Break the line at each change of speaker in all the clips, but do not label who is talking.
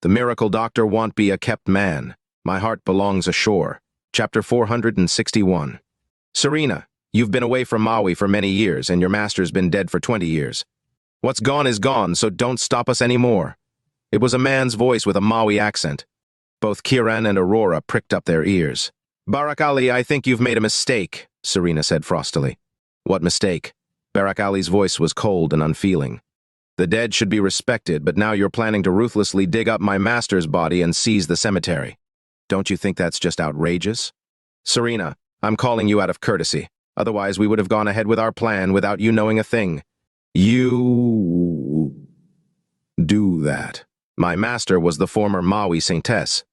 The miracle doctor won't be a kept man. My heart belongs ashore. Chapter 461. Serena, you've been away from Mawi for many years, and your master's been dead for 20 years. What's gone is gone, so don't stop us anymore. It was a man's voice with a Mawi accent. Both Kiran and Aurora pricked up their ears. Barak Ali, I think you've made a mistake, Serena said frostily. What mistake? Barak Ali's voice was cold and unfeeling. The dead should be respected, but now you're planning to ruthlessly dig up my master's body and seize the cemetery. Don't you think that's just outrageous? Serena, I'm calling you out of courtesy. Otherwise, we would have gone ahead with our plan without you knowing a thing. You do that. My master was the former Mawi saintess.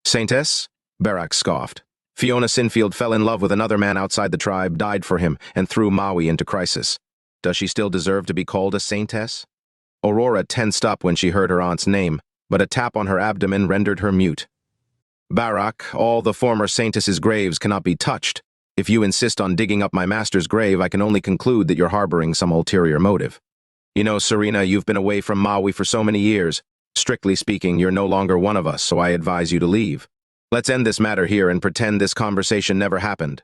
Saintess? Barak scoffed. Fiona Sinfield fell in love with another man outside the tribe, died for him, and threw Mawi into crisis. Does she still deserve to be called a saintess? Aurora tensed up when she heard her aunt's name, but a tap on her abdomen rendered her mute. Barak, all the former saintesses' graves cannot be touched. If you insist on digging up my master's grave, I can only conclude that you're harboring some ulterior motive. You know, Serena, you've been away from Mawi for so many years. Strictly speaking, you're no longer one of us, so I advise you to leave. Let's end this matter here and pretend this conversation never happened.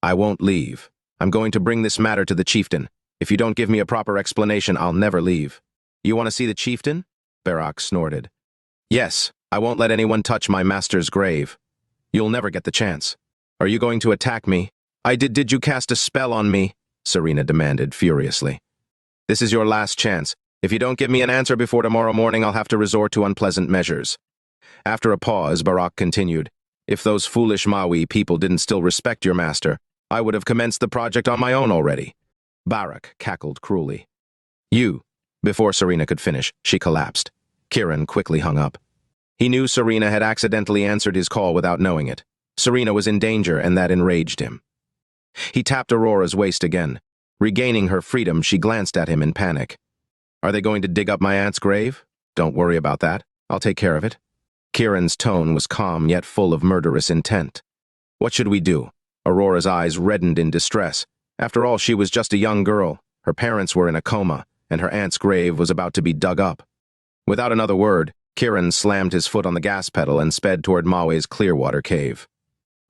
I won't leave. I'm going to bring this matter to the chieftain. If you don't give me a proper explanation, I'll never leave. You want to see the chieftain? Barak snorted. Yes, I won't let anyone touch my master's grave. You'll never get the chance. Are you going to attack me? Did you cast a spell on me? Serena demanded furiously. This is your last chance. If you don't give me an answer before tomorrow morning, I'll have to resort to unpleasant measures. After a pause, Barak continued, If those foolish Mawi people didn't still respect your master, I would have commenced the project on my own already. Barak cackled cruelly. Before Serena could finish, she collapsed. Kiran quickly hung up. He knew Serena had accidentally answered his call without knowing it. Serena was in danger, and that enraged him. He tapped Aurora's waist again. Regaining her freedom, she glanced at him in panic. Are they going to dig up my aunt's grave? Don't worry about that. I'll take care of it. Kiran's tone was calm yet full of murderous intent. What should we do? Aurora's eyes reddened in distress. After all, she was just a young girl. Her parents were in a coma, and her aunt's grave was about to be dug up. Without another word, Kiran slammed his foot on the gas pedal and sped toward Mawi's Clearwater cave.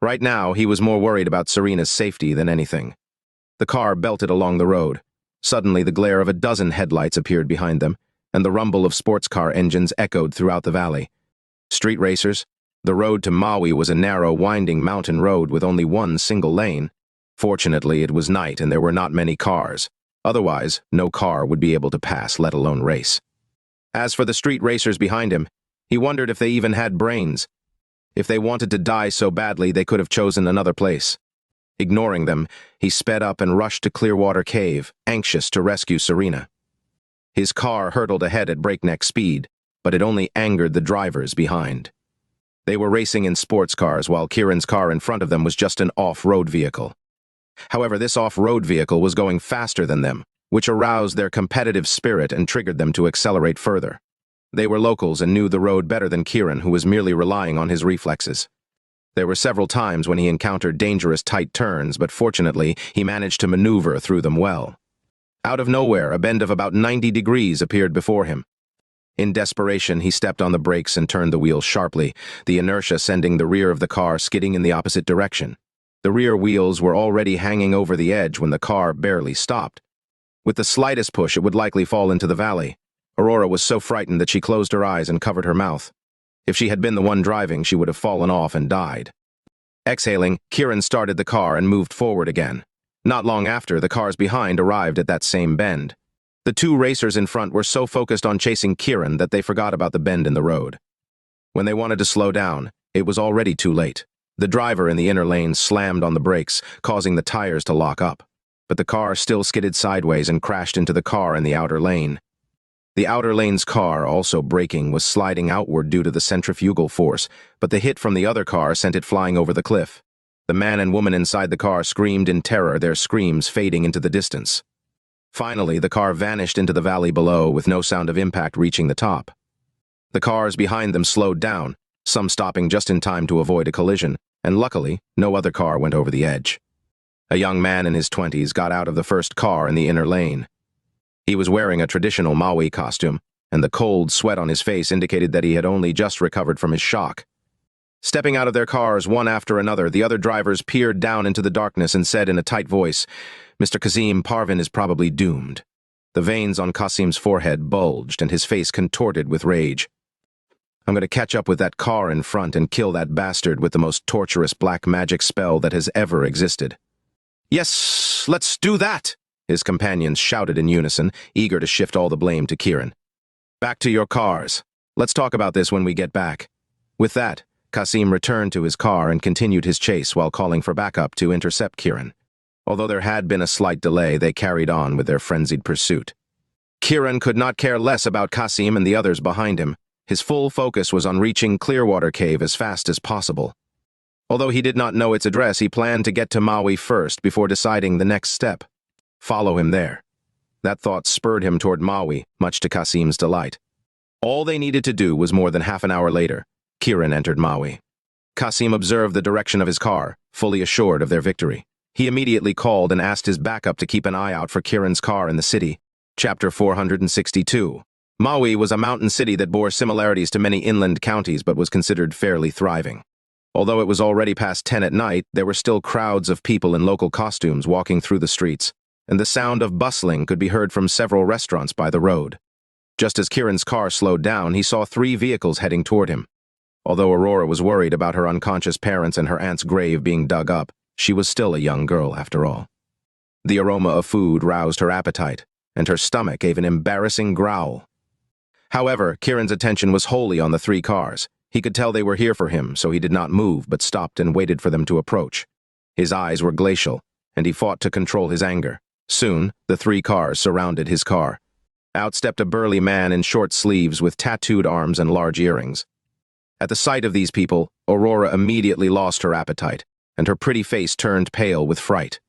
Right now, he was more worried about Serena's safety than anything. The car belted along the road. Suddenly, the glare of a dozen headlights appeared behind them, and the rumble of sports car engines echoed throughout the valley. Street racers? The road to Mawi was a narrow, winding mountain road with only one single lane. Fortunately, it was night and there were not many cars. Otherwise, no car would be able to pass, let alone race. As for the street racers behind him, he wondered if they even had brains. If they wanted to die so badly, they could have chosen another place. Ignoring them, he sped up and rushed to Clearwater Cave, anxious to rescue Serena. His car hurtled ahead at breakneck speed, but it only angered the drivers behind. They were racing in sports cars, while Kiran's car in front of them was just an off-road vehicle. However, this off-road vehicle was going faster than them, which aroused their competitive spirit and triggered them to accelerate further. They were locals and knew the road better than Kiran, who was merely relying on his reflexes. There were several times when he encountered dangerous tight turns, but fortunately, he managed to maneuver through them well. Out of nowhere, a bend of about 90 degrees appeared before him. In desperation, he stepped on the brakes and turned the wheel sharply, the inertia sending the rear of the car skidding in the opposite direction. The rear wheels were already hanging over the edge when the car barely stopped. With the slightest push, it would likely fall into the valley. Aurora was so frightened that she closed her eyes and covered her mouth. If she had been the one driving, she would have fallen off and died. Exhaling, Kiran started the car and moved forward again. Not long after, the cars behind arrived at that same bend. The two racers in front were so focused on chasing Kiran that they forgot about the bend in the road. When they wanted to slow down, it was already too late. The driver in the inner lane slammed on the brakes, causing the tires to lock up. But the car still skidded sideways and crashed into the car in the outer lane. The outer lane's car, also braking, was sliding outward due to the centrifugal force, but the hit from the other car sent it flying over the cliff. The man and woman inside the car screamed in terror, their screams fading into the distance. Finally, the car vanished into the valley below with no sound of impact reaching the top. The cars behind them slowed down, some stopping just in time to avoid a collision, and luckily, no other car went over the edge. A young man in his 20s got out of the first car in the inner lane. He was wearing a traditional Mawi costume, and the cold sweat on his face indicated that he had only just recovered from his shock. Stepping out of their cars one after another, the other drivers peered down into the darkness and said in a tight voice, "Mr. Qasim, Parvin is probably doomed." The veins on Qasim's forehead bulged and his face contorted with rage. "I'm going to catch up with that car in front and kill that bastard with the most torturous black magic spell that has ever existed." "Yes, let's do that!" his companions shouted in unison, eager to shift all the blame to Kiran. "Back to your cars. Let's talk about this when we get back." With that, Qasim returned to his car and continued his chase while calling for backup to intercept Kiran. Although there had been a slight delay, they carried on with their frenzied pursuit. Kiran could not care less about Qasim and the others behind him. His full focus was on reaching Clearwater Cave as fast as possible. Although he did not know its address, he planned to get to Mawi first before deciding the next step. Follow him there. That thought spurred him toward Mawi, much to Qasim's delight. All they needed to do was more than half an hour later. Kiran entered Mawi. Qasim observed the direction of his car, fully assured of their victory. He immediately called and asked his backup to keep an eye out for Kiran's car in the city. Chapter 462. Mawi was a mountain city that bore similarities to many inland counties but was considered fairly thriving. Although it was already past 10 at night, there were still crowds of people in local costumes walking through the streets, and the sound of bustling could be heard from several restaurants by the road. Just as Kiran's car slowed down, he saw 3 vehicles heading toward him. Although Aurora was worried about her unconscious parents and her aunt's grave being dug up, she was still a young girl after all. The aroma of food roused her appetite, and her stomach gave an embarrassing growl. However, Kiran's attention was wholly on the 3 cars. He could tell they were here for him, so he did not move but stopped and waited for them to approach. His eyes were glacial, and he fought to control his anger. Soon, the 3 cars surrounded his car. Out stepped a burly man in short sleeves with tattooed arms and large earrings. At the sight of these people, Aurora immediately lost her appetite, and her pretty face turned pale with fright.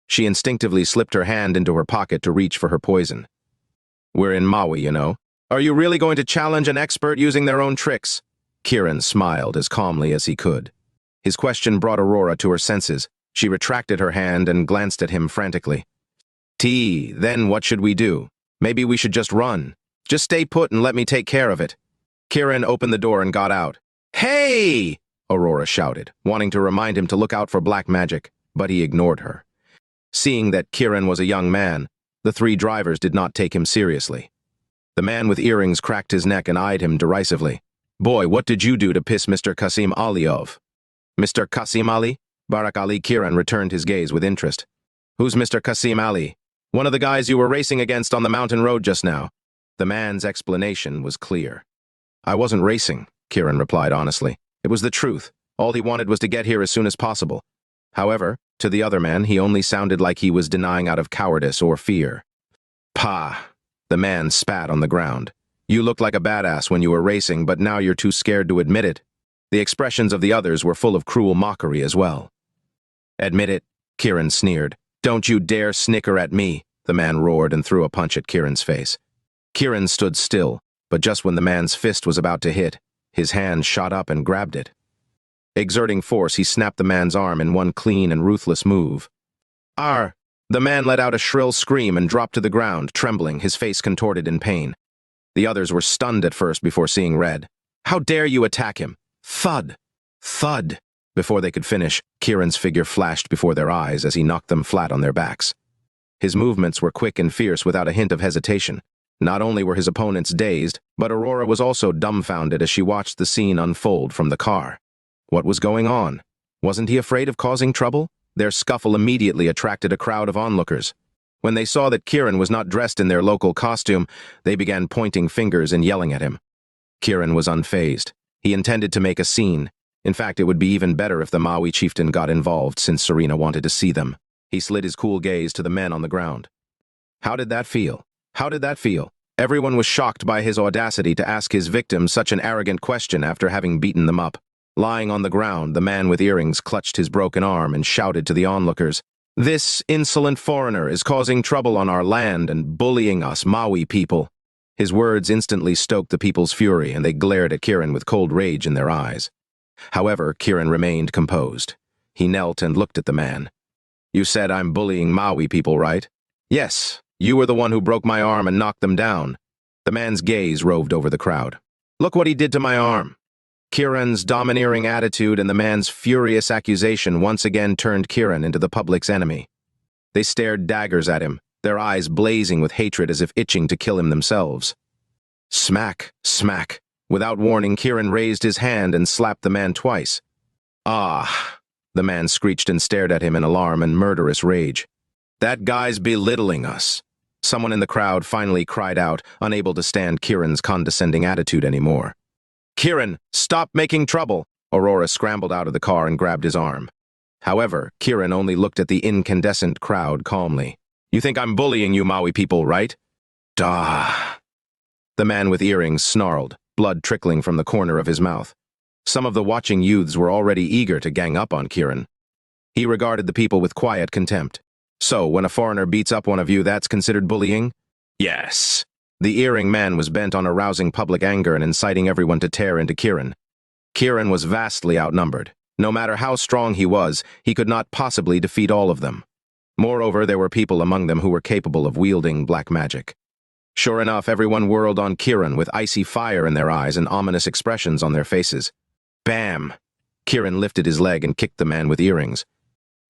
She instinctively slipped her hand into her pocket to reach for her poison. "We're in Mawi, you know. Are you really going to challenge an expert using their own tricks?" Kiran smiled as calmly as he could. His question brought Aurora to her senses. She retracted her hand and glanced at him frantically. Then what should we do? Maybe we should just run. Just stay put and let me take care of it." Kiran opened the door and got out. "Hey!" Aurora shouted, wanting to remind him to look out for black magic, but he ignored her. Seeing that Kiran was a young man, the 3 drivers did not take him seriously. The man with earrings cracked his neck and eyed him derisively. "Boy, what did you do to piss Mr. Qasim Ali off?" "Mr. Qasim Ali?" Barak Ali. Kiran returned his gaze with interest. "Who's Mr. Qasim Ali?" "One of the guys you were racing against on the mountain road just now." The man's explanation was clear. "I wasn't racing," Kiran replied honestly. It was the truth. All he wanted was to get here as soon as possible. However, to the other man, he only sounded like he was denying out of cowardice or fear. "Pah!" The man spat on the ground. "You looked like a badass when you were racing, but now you're too scared to admit it." The expressions of the others were full of cruel mockery as well. "Admit it," Kiran sneered. "Don't you dare snicker at me," the man roared and threw a punch at Kiran's face. Kiran stood still, but just when the man's fist was about to hit, his hand shot up and grabbed it. Exerting force, he snapped the man's arm in one clean and ruthless move. "Arr!" The man let out a shrill scream and dropped to the ground, trembling, his face contorted in pain. The others were stunned at first before seeing red. "How dare you attack him?" Thud! Thud! Before they could finish, Kiran's figure flashed before their eyes as he knocked them flat on their backs. His movements were quick and fierce without a hint of hesitation. Not only were his opponents dazed, but Aurora was also dumbfounded as she watched the scene unfold from the car. What was going on? Wasn't he afraid of causing trouble? Their scuffle immediately attracted a crowd of onlookers. When they saw that Kiran was not dressed in their local costume, they began pointing fingers and yelling at him. Kiran was unfazed. He intended to make a scene. In fact, it would be even better if the Mawi chieftain got involved, since Serena wanted to see them. He slid his cool gaze to the men on the ground. How did that feel? How did that feel? Everyone was shocked by his audacity to ask his victim such an arrogant question after having beaten them up. Lying on the ground, the man with earrings clutched his broken arm and shouted to the onlookers, "This insolent foreigner is causing trouble on our land and bullying us Mawi people." His words instantly stoked the people's fury, and they glared at Kiran with cold rage in their eyes. However, Kiran remained composed. He knelt and looked at the man. "You said I'm bullying Mawi people, right?" "Yes, you were the one who broke my arm and knocked them down." The man's gaze roved over the crowd. Look what he did to my arm. Kiran's domineering attitude and the man's furious accusation once again turned Kiran into the public's enemy. They stared daggers at him, their eyes blazing with hatred as if itching to kill him themselves. Smack, smack. Without warning, Kiran raised his hand and slapped the man twice. Ah! The man screeched and stared at him in alarm and murderous rage. That guy's belittling us. Someone in the crowd finally cried out, unable to stand Kiran's condescending attitude anymore. Kiran, stop making trouble! Aurora scrambled out of the car and grabbed his arm. However, Kiran only looked at the incandescent crowd calmly. You think I'm bullying you Mawi people, right? Duh. The man with earrings snarled, blood trickling from the corner of his mouth. Some of the watching youths were already eager to gang up on Kiran. He regarded the people with quiet contempt. So, when a foreigner beats up one of you, that's considered bullying? Yes. The earring man was bent on arousing public anger and inciting everyone to tear into Kiran. Kiran was vastly outnumbered. No matter how strong he was, he could not possibly defeat all of them. Moreover, there were people among them who were capable of wielding black magic. Sure enough, everyone whirled on Kiran with icy fire in their eyes and ominous expressions on their faces. Bam! Kiran lifted his leg and kicked the man with earrings.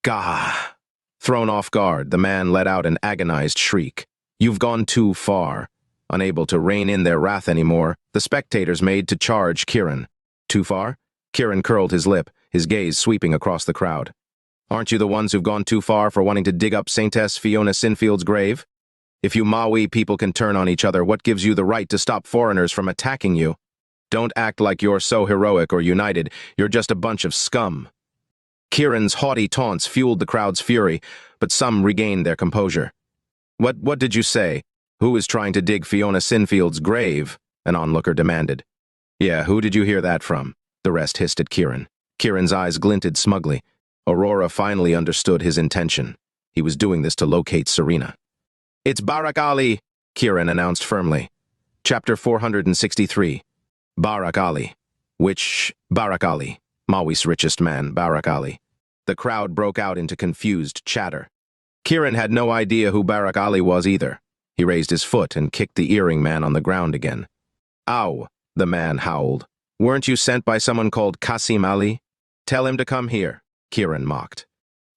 Gah! Thrown off guard, the man let out an agonized shriek. You've gone too far. Unable to rein in their wrath anymore, the spectators made to charge Kiran. Too far? Kiran curled his lip, his gaze sweeping across the crowd. Aren't you the ones who've gone too far for wanting to dig up Saintess Fiona Sinfield's grave? If you Mawi people can turn on each other, what gives you the right to stop foreigners from attacking you? Don't act like you're so heroic or united, you're just a bunch of scum. Kiran's haughty taunts fueled the crowd's fury, but some regained their composure. What did you say? Who is trying to dig Fiona Sinfield's grave? An onlooker demanded. Yeah, who did you hear that from? The rest hissed at Kiran. Kiran's eyes glinted smugly. Aurora finally understood his intention. He was doing this to locate Serena. It's Barak Ali, Kiran announced firmly. Chapter 463. Barak Ali. Which Barak Ali? Mawi's richest man, Barak Ali. The crowd broke out into confused chatter. Kiran had no idea who Barak Ali was either. He raised his foot and kicked the earring man on the ground again. Ow, the man howled. Weren't you sent by someone called Qasim Ali? Tell him to come here, Kiran mocked.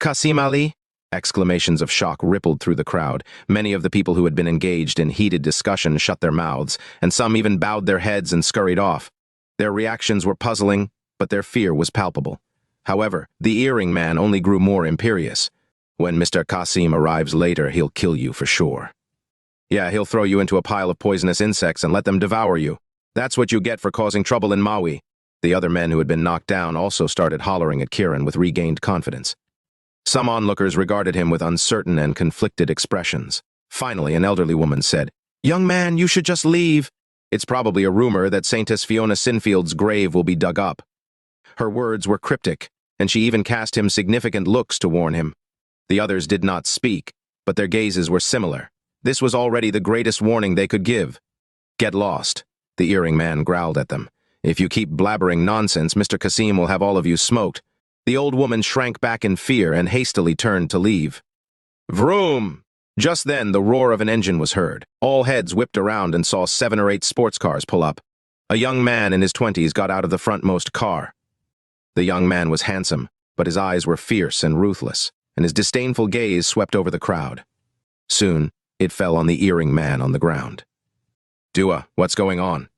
Qasim Ali? Exclamations of shock rippled through the crowd. Many of the people who had been engaged in heated discussion shut their mouths, and some even bowed their heads and scurried off. Their reactions were puzzling, but their fear was palpable. However, the earring man only grew more imperious. When Mr. Qasim arrives later, he'll kill you for sure. Yeah, he'll throw you into a pile of poisonous insects and let them devour you. That's what you get for causing trouble in Mawi. The other men who had been knocked down also started hollering at Kiran with regained confidence. Some onlookers regarded him with uncertain and conflicted expressions. Finally, an elderly woman said, Young man, you should just leave. It's probably a rumor that Saintess Fiona Sinfield's grave will be dug up. Her words were cryptic, and she even cast him significant looks to warn him. The others did not speak, but their gazes were similar. This was already the greatest warning they could give. Get lost, the earring man growled at them. If you keep blabbering nonsense, Mr. Qasim will have all of you smoked. The old woman shrank back in fear and hastily turned to leave. Vroom! Just then, the roar of an engine was heard. All heads whipped around and saw 7 or 8 sports cars pull up. A young man in his 20s got out of the frontmost car. The young man was handsome, but his eyes were fierce and ruthless, and his disdainful gaze swept over the crowd. Soon, it fell on the earring man on the ground. Dua, what's going on?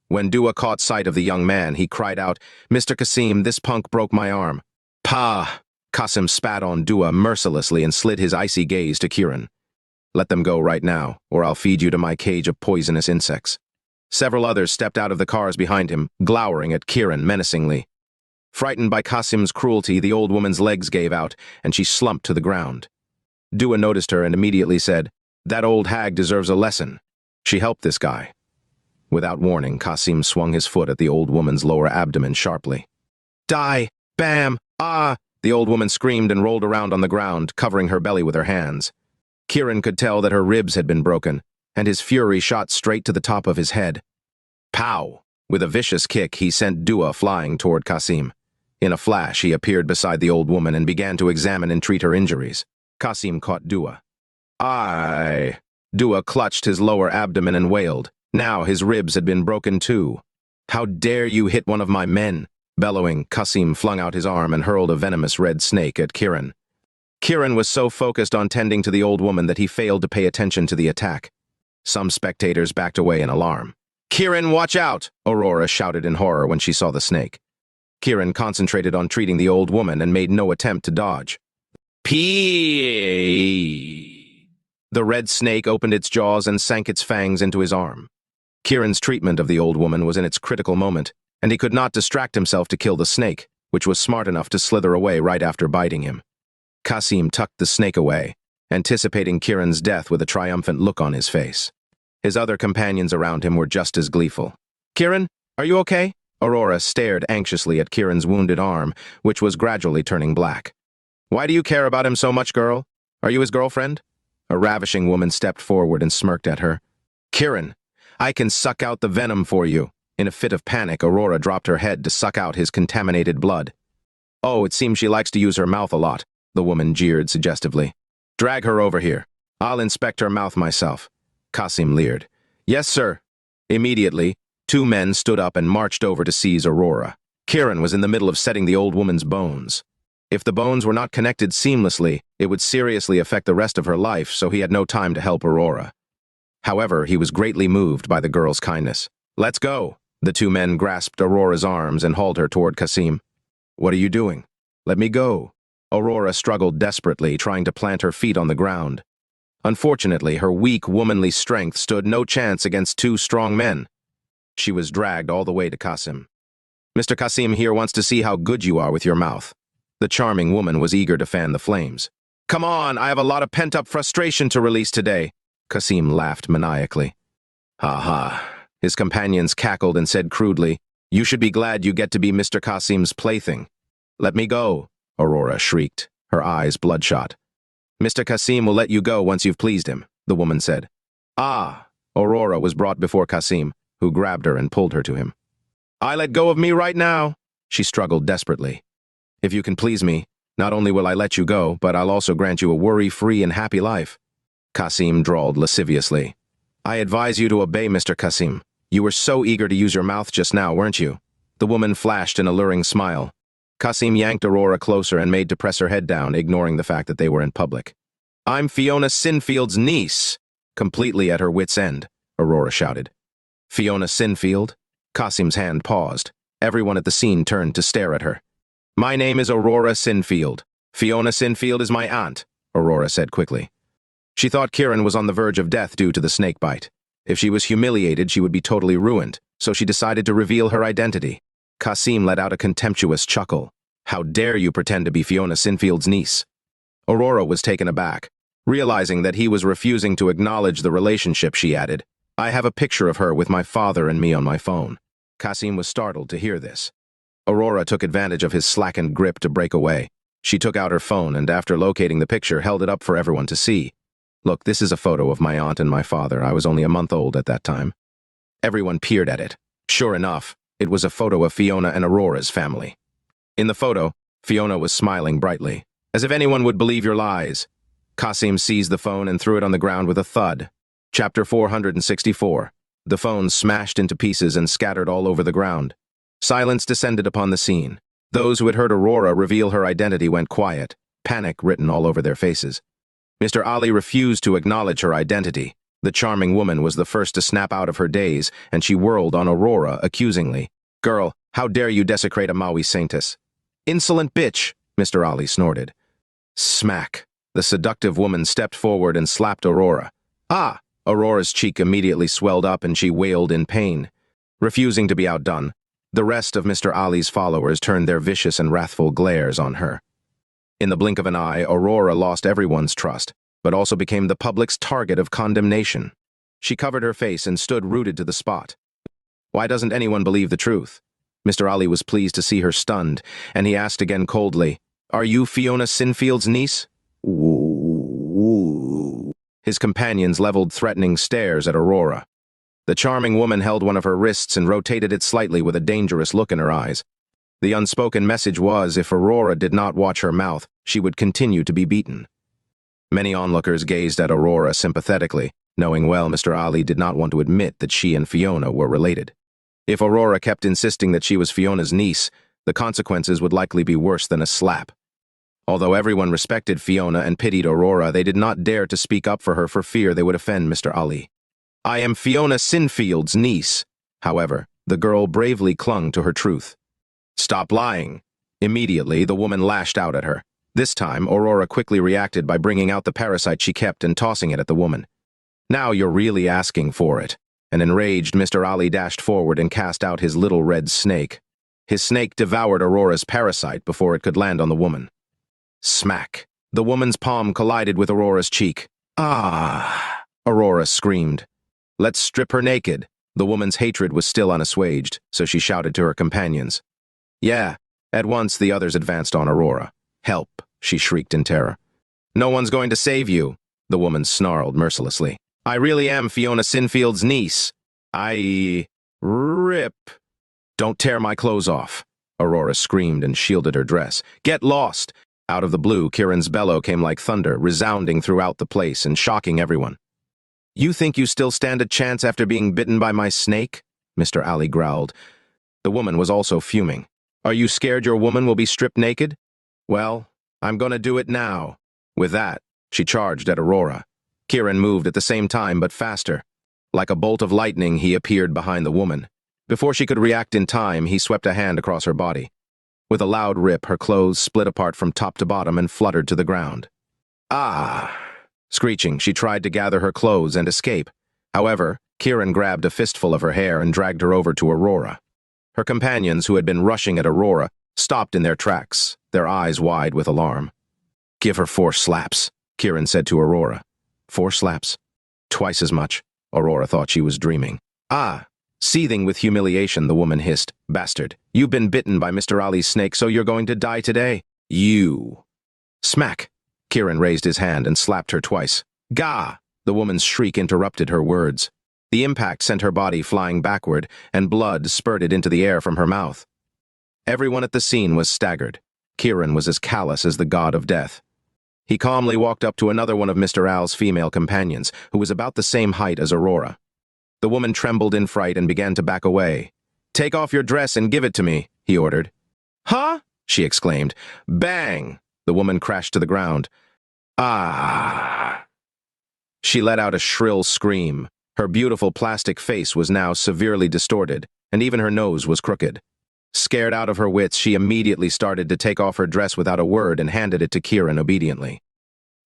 When Dua caught sight of the young man, he cried out, Mr. Qasim, this punk broke my arm. Pah! Qasim spat on Dua mercilessly and slid his icy gaze to Kiran. Let them go right now, or I'll feed you to my cage of poisonous insects. Several others stepped out of the cars behind him, glowering at Kiran menacingly. Frightened by Qasim's cruelty, the old woman's legs gave out, and she slumped to the ground. Dua noticed her and immediately said, That old hag deserves a lesson. She helped this guy. Without warning, Qasim swung his foot at the old woman's lower abdomen sharply. Die! Bam! Ah! The old woman screamed and rolled around on the ground, covering her belly with her hands. Kiran could tell that her ribs had been broken, and his fury shot straight to the top of his head. Pow! With a vicious kick, he sent Dua flying toward Qasim. In a flash, he appeared beside the old woman and began to examine and treat her injuries. Qasim caught Dua. Aye! Dua clutched his lower abdomen and wailed. Now his ribs had been broken too. "How dare you hit one of my men?" Bellowing, Qasim flung out his arm and hurled a venomous red snake at Kiran. Kiran was so focused on tending to the old woman that he failed to pay attention to the attack. Some spectators backed away in alarm. "Kiran, watch out!" Aurora shouted in horror when she saw the snake. Kiran concentrated on treating the old woman and made no attempt to dodge. Pee! The red snake opened its jaws and sank its fangs into his arm. Kiran's treatment of the old woman was in its critical moment, and he could not distract himself to kill the snake, which was smart enough to slither away right after biting him. Qasim tucked the snake away, anticipating Kiran's death with a triumphant look on his face. His other companions around him were just as gleeful. "Kiran, are you okay?" Aurora stared anxiously at Kiran's wounded arm, which was gradually turning black. "Why do you care about him so much, girl? Are you his girlfriend?" A ravishing woman stepped forward and smirked at her. "Kiran, I can suck out the venom for you." In a fit of panic, Aurora dropped her head to suck out his contaminated blood. "Oh, it seems she likes to use her mouth a lot," the woman jeered suggestively. "Drag her over here. I'll inspect her mouth myself." Qasim leered. "Yes, sir." Immediately, two men stood up and marched over to seize Aurora. Kiran was in the middle of setting the old woman's bones. If the bones were not connected seamlessly, it would seriously affect the rest of her life, so he had no time to help Aurora. However, he was greatly moved by the girl's kindness. "Let's go." The two men grasped Aurora's arms and hauled her toward Qasim. "What are you doing? Let me go." Aurora struggled desperately, trying to plant her feet on the ground. Unfortunately, her weak, womanly strength stood no chance against two strong men. She was dragged all the way to Qasim. "Mr. Qasim here wants to see how good you are with your mouth." The charming woman was eager to fan the flames. "Come on, I have a lot of pent-up frustration to release today." Qasim laughed maniacally. "Ha ha." His companions cackled and said crudely, "You should be glad you get to be Mr. Qasim's plaything." "Let me go," Aurora shrieked, her eyes bloodshot. "Mr. Qasim will let you go once you've pleased him," the woman said. "Ah!" Aurora was brought before Qasim, who grabbed her and pulled her to him. "I let go of me right now," she struggled desperately. "If you can please me, not only will I let you go, but I'll also grant you a worry-free and happy life." Qasim drawled lasciviously. "I advise you to obey, Mr. Qasim. You were so eager to use your mouth just now, weren't you?" The woman flashed an alluring smile. Qasim yanked Aurora closer and made to press her head down, ignoring the fact that they were in public. "I'm Fiona Sinfield's niece." Completely at her wit's end, Aurora shouted. "Fiona Sinfield?" Qasim's hand paused. Everyone at the scene turned to stare at her. "My name is Aurora Sinfield. Fiona Sinfield is my aunt," Aurora said quickly. She thought Kiran was on the verge of death due to the snake bite. If she was humiliated, she would be totally ruined, so she decided to reveal her identity. Qasim let out a contemptuous chuckle. "How dare you pretend to be Fiona Sinfield's niece?" Aurora was taken aback. Realizing that he was refusing to acknowledge the relationship, she added, "I have a picture of her with my father and me on my phone." Qasim was startled to hear this. Aurora took advantage of his slackened grip to break away. She took out her phone and, after locating the picture, held it up for everyone to see. "Look, this is a photo of my aunt and my father. I was only a month old at that time." Everyone peered at it. Sure enough, it was a photo of Fiona and Aurora's family. In the photo, Fiona was smiling brightly. "As if anyone would believe your lies." Qasim seized the phone and threw it on the ground with a thud. Chapter 464. The phone smashed into pieces and scattered all over the ground. Silence descended upon the scene. Those who had heard Aurora reveal her identity went quiet, panic written all over their faces. Mr. Ali refused to acknowledge her identity. The charming woman was the first to snap out of her daze, and she whirled on Aurora accusingly. "Girl, how dare you desecrate a Mawi saintess?" "Insolent bitch," Mr. Ali snorted. Smack. The seductive woman stepped forward and slapped Aurora. "Ah!" Aurora's cheek immediately swelled up and she wailed in pain. Refusing to be outdone, the rest of Mr. Ali's followers turned their vicious and wrathful glares on her. In the blink of an eye, Aurora lost everyone's trust, but also became the public's target of condemnation. She covered her face and stood rooted to the spot. Why doesn't anyone believe the truth? Mr. Ali was pleased to see her stunned, and he asked again coldly, "Are you Fiona Sinfield's niece?" Ooh. His companions leveled threatening stares at Aurora. The charming woman held one of her wrists and rotated it slightly with a dangerous look in her eyes. The unspoken message was, if Aurora did not watch her mouth, she would continue to be beaten. Many onlookers gazed at Aurora sympathetically, knowing well Mr. Ali did not want to admit that she and Fiona were related. If Aurora kept insisting that she was Fiona's niece, the consequences would likely be worse than a slap. Although everyone respected Fiona and pitied Aurora, they did not dare to speak up for her for fear they would offend Mr. Ali. "I am Fiona Sinfield's niece." However, the girl bravely clung to her truth. "Stop lying." Immediately, the woman lashed out at her. This time, Aurora quickly reacted by bringing out the parasite she kept and tossing it at the woman. "Now you're really asking for it." An enraged Mr. Ali dashed forward and cast out his little red snake. His snake devoured Aurora's parasite before it could land on the woman. Smack! The woman's palm collided with Aurora's cheek. "Ah!" Aurora screamed. "Let's strip her naked." The woman's hatred was still unassuaged, so she shouted to her companions. "Yeah." At once, the others advanced on Aurora. "Help!" she shrieked in terror. "No one's going to save you," the woman snarled mercilessly. "I really am Fiona Sinfield's niece. Rip. Don't tear my clothes off." Aurora screamed and shielded her dress. "Get lost!" Out of the blue, Kiran's bellow came like thunder, resounding throughout the place and shocking everyone. "You think you still stand a chance after being bitten by my snake?" Mr. Ali growled. The woman was also fuming. "Are you scared your woman will be stripped naked? Well, I'm gonna do it now." With that, she charged at Aurora. Kiran moved at the same time, but faster. Like a bolt of lightning, he appeared behind the woman. Before she could react in time, he swept a hand across her body. With a loud rip, her clothes split apart from top to bottom and fluttered to the ground. "Ah!" Screeching, she tried to gather her clothes and escape. However, Kiran grabbed a fistful of her hair and dragged her over to Aurora. Her companions, who had been rushing at Aurora, stopped in their tracks, their eyes wide with alarm. "Give her 4 slaps, Kiran said to Aurora. 4 slaps? Twice as much. Aurora thought she was dreaming. "Ah!" Seething with humiliation, the woman hissed. "Bastard, you've been bitten by Mr. Ali's snake, so you're going to die today. You!" Smack! Kiran raised his hand and slapped her twice. "Gah!" The woman's shriek interrupted her words. The impact sent her body flying backward, and blood spurted into the air from her mouth. Everyone at the scene was staggered. Kiran was as callous as the god of death. He calmly walked up to another one of Mr. Al's female companions, who was about the same height as Aurora. The woman trembled in fright and began to back away. "Take off your dress and give it to me," he ordered. "Huh?" she exclaimed. Bang! The woman crashed to the ground. "Ah!" She let out a shrill scream. Her beautiful plastic face was now severely distorted, and even her nose was crooked. Scared out of her wits, she immediately started to take off her dress without a word and handed it to Kiran obediently.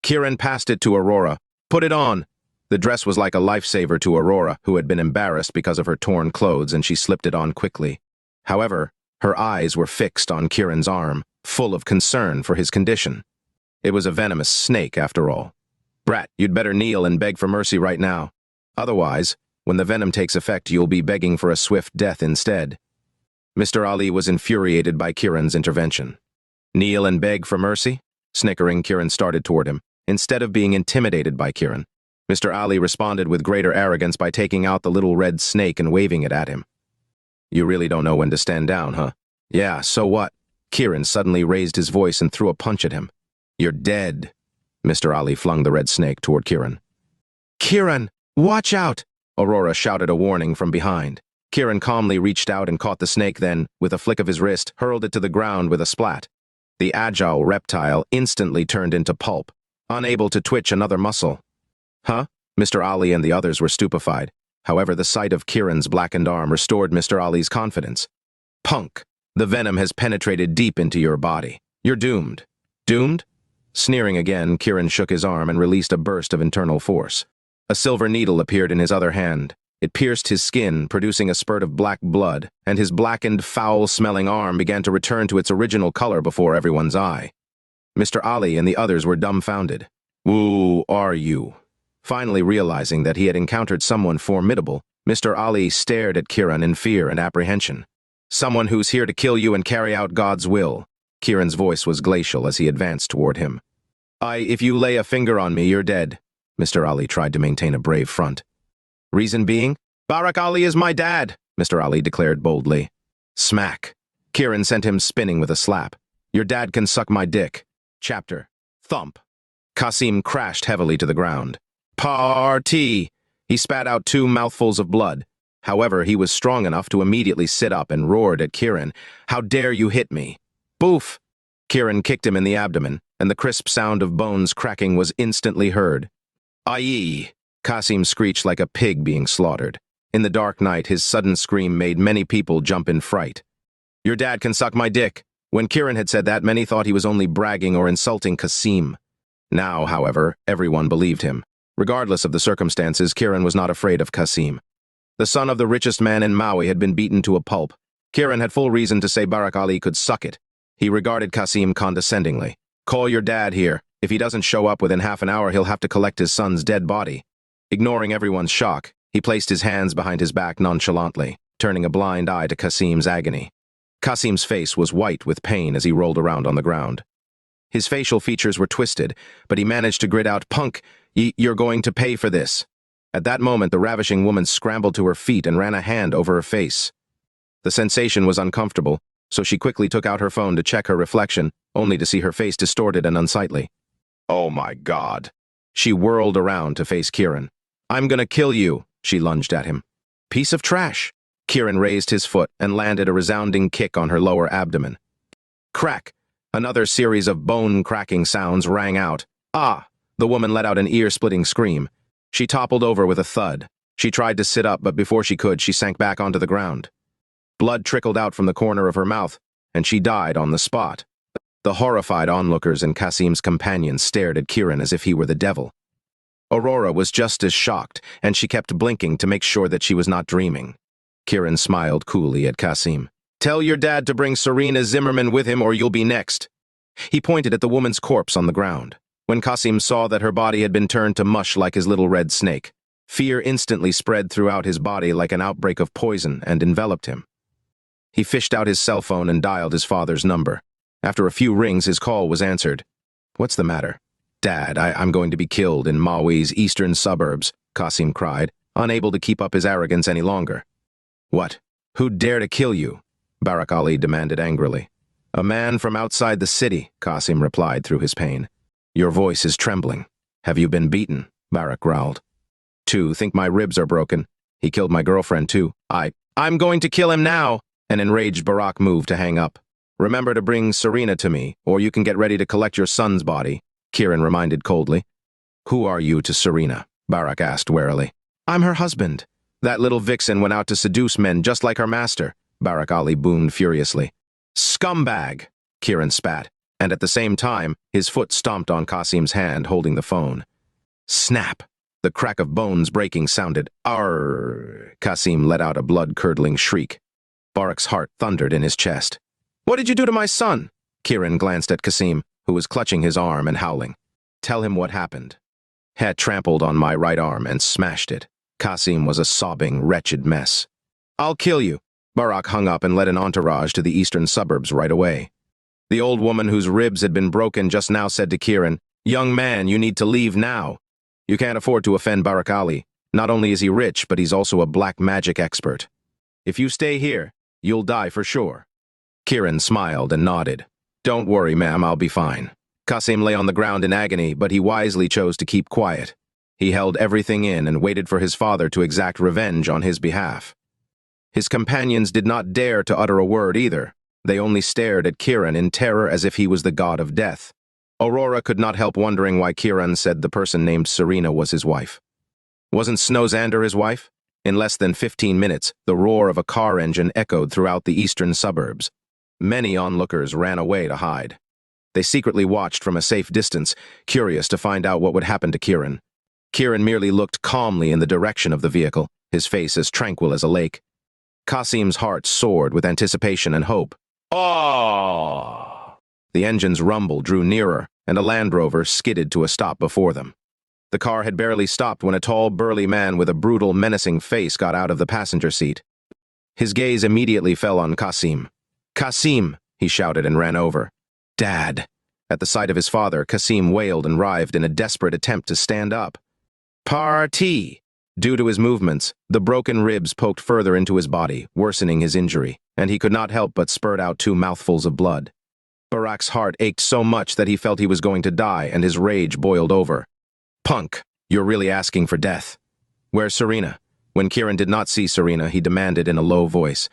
Kiran passed it to Aurora. "Put it on." The dress was like a lifesaver to Aurora, who had been embarrassed because of her torn clothes, and she slipped it on quickly. However, her eyes were fixed on Kiran's arm, full of concern for his condition. It was a venomous snake, after all. "Brat, you'd better kneel and beg for mercy right now. Otherwise, when the venom takes effect, you'll be begging for a swift death instead." Mr. Ali was infuriated by Kiran's intervention. "Kneel and beg for mercy?" Snickering, Kiran started toward him. Instead of being intimidated by Kiran, Mr. Ali responded with greater arrogance by taking out the little red snake and waving it at him. "You really don't know when to stand down, huh? Yeah, so what?" Kiran suddenly raised his voice and threw a punch at him. "You're dead." Mr. Ali flung the red snake toward Kiran. "Kiran, watch out!" Aurora shouted a warning from behind. Kiran calmly reached out and caught the snake, then, with a flick of his wrist, hurled it to the ground with a splat. The agile reptile instantly turned into pulp, unable to twitch another muscle. "Huh?" Mr. Ali and the others were stupefied. However, the sight of Kiran's blackened arm restored Mr. Ali's confidence. "Punk, the venom has penetrated deep into your body. You're doomed." "Doomed?" Sneering again, Kiran shook his arm and released a burst of internal force. A silver needle appeared in his other hand. It pierced his skin, producing a spurt of black blood, and his blackened, foul-smelling arm began to return to its original color before everyone's eye. Mr. Ali and the others were dumbfounded. "Who are you?" Finally realizing that he had encountered someone formidable, Mr. Ali stared at Kiran in fear and apprehension. "Someone who's here to kill you and carry out God's will." Kiran's voice was glacial as he advanced toward him. If you lay a finger on me, you're dead." Mr. Ali tried to maintain a brave front. "Reason being? Barak Ali is my dad," Mr. Ali declared boldly. Smack. Kiran sent him spinning with a slap. "Your dad can suck my dick." Chapter. Thump. Qasim crashed heavily to the ground. "Party!" He spat out 2 mouthfuls of blood. However, he was strong enough to immediately sit up and roared at Kiran, "How dare you hit me?" Boof! Kiran kicked him in the abdomen, and the crisp sound of bones cracking was instantly heard. "Aye!" Qasim screeched like a pig being slaughtered. In the dark night, his sudden scream made many people jump in fright. "Your dad can suck my dick." When Kiran had said that, many thought he was only bragging or insulting Qasim. Now, however, everyone believed him. Regardless of the circumstances, Kiran was not afraid of Qasim. The son of the richest man in Mawi had been beaten to a pulp. Kiran had full reason to say Barak Ali could suck it. He regarded Qasim condescendingly. "Call your dad here. If he doesn't show up within half an hour, he'll have to collect his son's dead body." Ignoring everyone's shock, he placed his hands behind his back nonchalantly, turning a blind eye to Qasim's agony. Qasim's face was white with pain as he rolled around on the ground. His facial features were twisted, but he managed to grit out, "Punk, you're going to pay for this." At that moment, the ravishing woman scrambled to her feet and ran a hand over her face. The sensation was uncomfortable, so she quickly took out her phone to check her reflection, only to see her face distorted and unsightly. "Oh my God." She whirled around to face Kiran. "I'm gonna kill you," she lunged at him. "Piece of trash." Kiran raised his foot and landed a resounding kick on her lower abdomen. Crack! Another series of bone-cracking sounds rang out. "Ah!" The woman let out an ear-splitting scream. She toppled over with a thud. She tried to sit up, but before she could, she sank back onto the ground. Blood trickled out from the corner of her mouth, and she died on the spot. The horrified onlookers and Qasim's companions stared at Kiran as if he were the devil. Aurora was just as shocked, and she kept blinking to make sure that she was not dreaming. Kiran smiled coolly at Qasim. "Tell your dad to bring Serena Zimmerman with him or you'll be next." He pointed at the woman's corpse on the ground. When Qasim saw that her body had been turned to mush like his little red snake, fear instantly spread throughout his body like an outbreak of poison and enveloped him. He fished out his cell phone and dialed his father's number. After a few rings, his call was answered. "What's the matter?" "Dad, I'm going to be killed in Mawi's eastern suburbs," Qasim cried, unable to keep up his arrogance any longer. "What? Who'd dare to kill you?" Barak Ali demanded angrily. "A man from outside the city," Qasim replied through his pain. "Your voice is trembling. Have you been beaten?" Barak growled. Think my ribs are broken. He killed my girlfriend too. I'm going to kill him now!" An enraged Barak moved to hang up. "Remember to bring Serena to me, or you can get ready to collect your son's body," Kiran reminded coldly. "Who are you to Serena?" Barak asked warily. "I'm her husband. That little vixen went out to seduce men just like her master," Barak Ali boomed furiously. "Scumbag!" Kiran spat, and at the same time, his foot stomped on Qasim's hand holding the phone. Snap! The crack of bones breaking sounded. "Arrrr!" Qasim let out a blood-curdling shriek. Barak's heart thundered in his chest. "What did you do to my son?" Kiran glanced at Qasim, who was clutching his arm and howling. "Tell him what happened." Had trampled on my right arm and smashed it. Qasim was a sobbing, wretched mess. "I'll kill you." Barak hung up and led an entourage to the eastern suburbs right away. The old woman whose ribs had been broken just now said to Kiran, "Young man, you need to leave now. You can't afford to offend Barak Ali. Not only is he rich, but he's also a black magic expert. If you stay here, you'll die for sure." Kiran smiled and nodded. "Don't worry, ma'am, I'll be fine." Qasim lay on the ground in agony, but he wisely chose to keep quiet. He held everything in and waited for his father to exact revenge on his behalf. His companions did not dare to utter a word either. They only stared at Kiran in terror as if he was the god of death. Aurora could not help wondering why Kiran said the person named Serena was his wife. Wasn't Snowzander his wife? In less than 15 minutes, the roar of a car engine echoed throughout the eastern suburbs. Many onlookers ran away to hide. They secretly watched from a safe distance, curious to find out what would happen to Kiran. Kiran merely looked calmly in the direction of the vehicle, his face as tranquil as a lake. Qasim's heart soared with anticipation and hope. "Oh!" The engine's rumble drew nearer, and a Land Rover skidded to a stop before them. The car had barely stopped when a tall, burly man with a brutal, menacing face got out of the passenger seat. His gaze immediately fell on Qasim. "Qasim!" he shouted and ran over. "Dad!" At the sight of his father, Qasim wailed and writhed in a desperate attempt to stand up. "Party!" Due to his movements, the broken ribs poked further into his body, worsening his injury, and he could not help but spurt out 2 mouthfuls of blood. Barak's heart ached so much that he felt he was going to die, and his rage boiled over. "Punk, you're really asking for death." Where's Serena? When Kiran did not see Serena, he demanded in a low voice.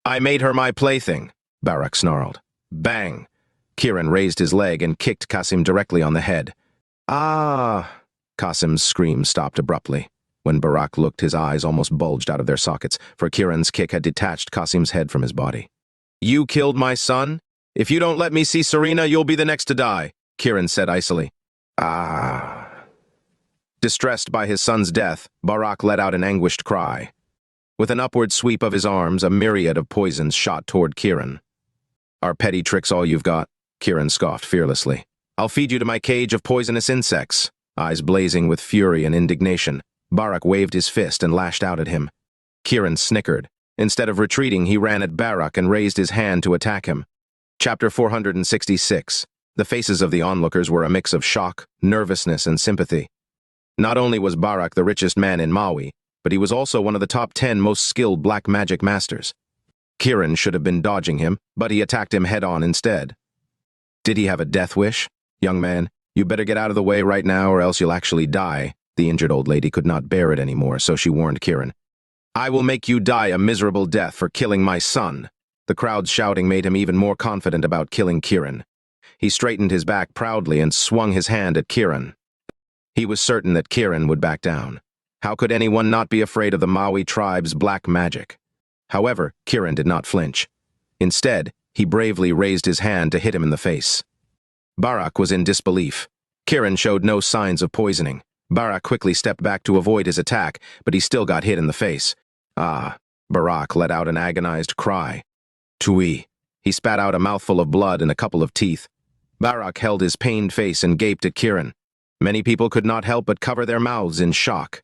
I made her my plaything, Barak snarled. Bang! Kiran raised his leg and kicked Qasim directly on the head. Ah! Qasim's scream stopped abruptly. When Barak looked, his eyes almost bulged out of their sockets, for Kiran's kick had detached Qasim's head from his body. You killed my son? If you don't let me see Serena, you'll be the next to die, Kiran said icily. Ah. Distressed by his son's death, Barak let out an anguished cry. With an upward sweep of his arms, a myriad of poisons shot toward Kiran. Are petty tricks all you've got? Kiran scoffed fearlessly. I'll feed you to my cage of poisonous insects. Eyes blazing with fury and indignation, Barak waved his fist and lashed out at him. Kiran snickered. Instead of retreating, he ran at Barak and raised his hand to attack him. Chapter 466. The faces of the onlookers were a mix of shock, nervousness, and sympathy. Not only was Barak the richest man in Mawi, but he was also one of the top 10 most skilled black magic masters. Kiran should have been dodging him, but he attacked him head-on instead. Did he have a death wish? Young man, you better get out of the way right now or else you'll actually die. The injured old lady could not bear it anymore, so she warned Kiran. I will make you die a miserable death for killing my son. The crowd's shouting made him even more confident about killing Kiran. He straightened his back proudly and swung his hand at Kiran. He was certain that Kiran would back down. How could anyone not be afraid of the Mawi tribe's black magic? However, Kiran did not flinch. Instead, he bravely raised his hand to hit him in the face. Barak was in disbelief. Kiran showed no signs of poisoning. Barak quickly stepped back to avoid his attack, but he still got hit in the face. Ah! Barak let out an agonized cry. Tui! He spat out a mouthful of blood and a couple of teeth. Barak held his pained face and gaped at Kiran. Many people could not help but cover their mouths in shock.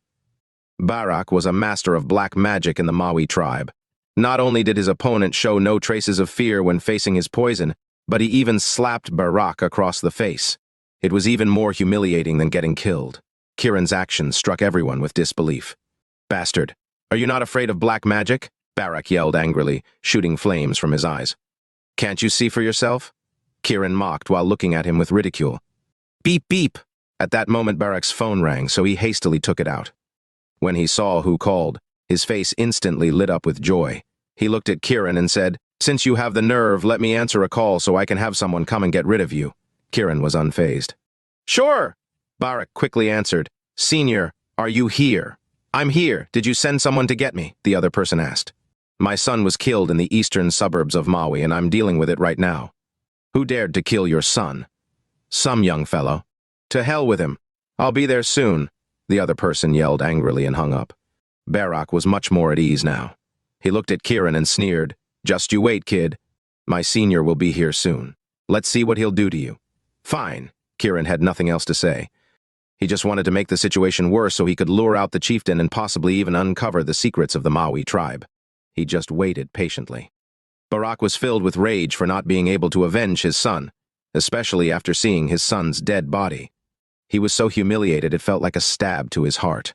Barak was a master of black magic in the Mawi tribe. Not only did his opponent show no traces of fear when facing his poison, but he even slapped Barak across the face. It was even more humiliating than getting killed. Kiran's actions struck everyone with disbelief. Bastard, are you not afraid of black magic? Barak yelled angrily, shooting flames from his eyes. Can't you see for yourself? Kiran mocked while looking at him with ridicule. Beep beep! At that moment Barak's phone rang, so he hastily took it out. When he saw who called, his face instantly lit up with joy. He looked at Kiran and said, Since you have the nerve, let me answer a call so I can have someone come and get rid of you. Kiran was unfazed. Sure! Barak quickly answered, Senior, are you here? I'm here. Did you send someone to get me? The other person asked. My son was killed in the eastern suburbs of Mawi, and I'm dealing with it right now. Who dared to kill your son? Some young fellow. To hell with him. I'll be there soon. The other person yelled angrily and hung up. Barak was much more at ease now. He looked at Kiran and sneered, Just you wait, kid. My senior will be here soon. Let's see what he'll do to you. Fine. Kiran had nothing else to say. He just wanted to make the situation worse so he could lure out the chieftain and possibly even uncover the secrets of the Mawi tribe. He just waited patiently. Barak was filled with rage for not being able to avenge his son, especially after seeing his son's dead body. He was so humiliated it felt like a stab to his heart.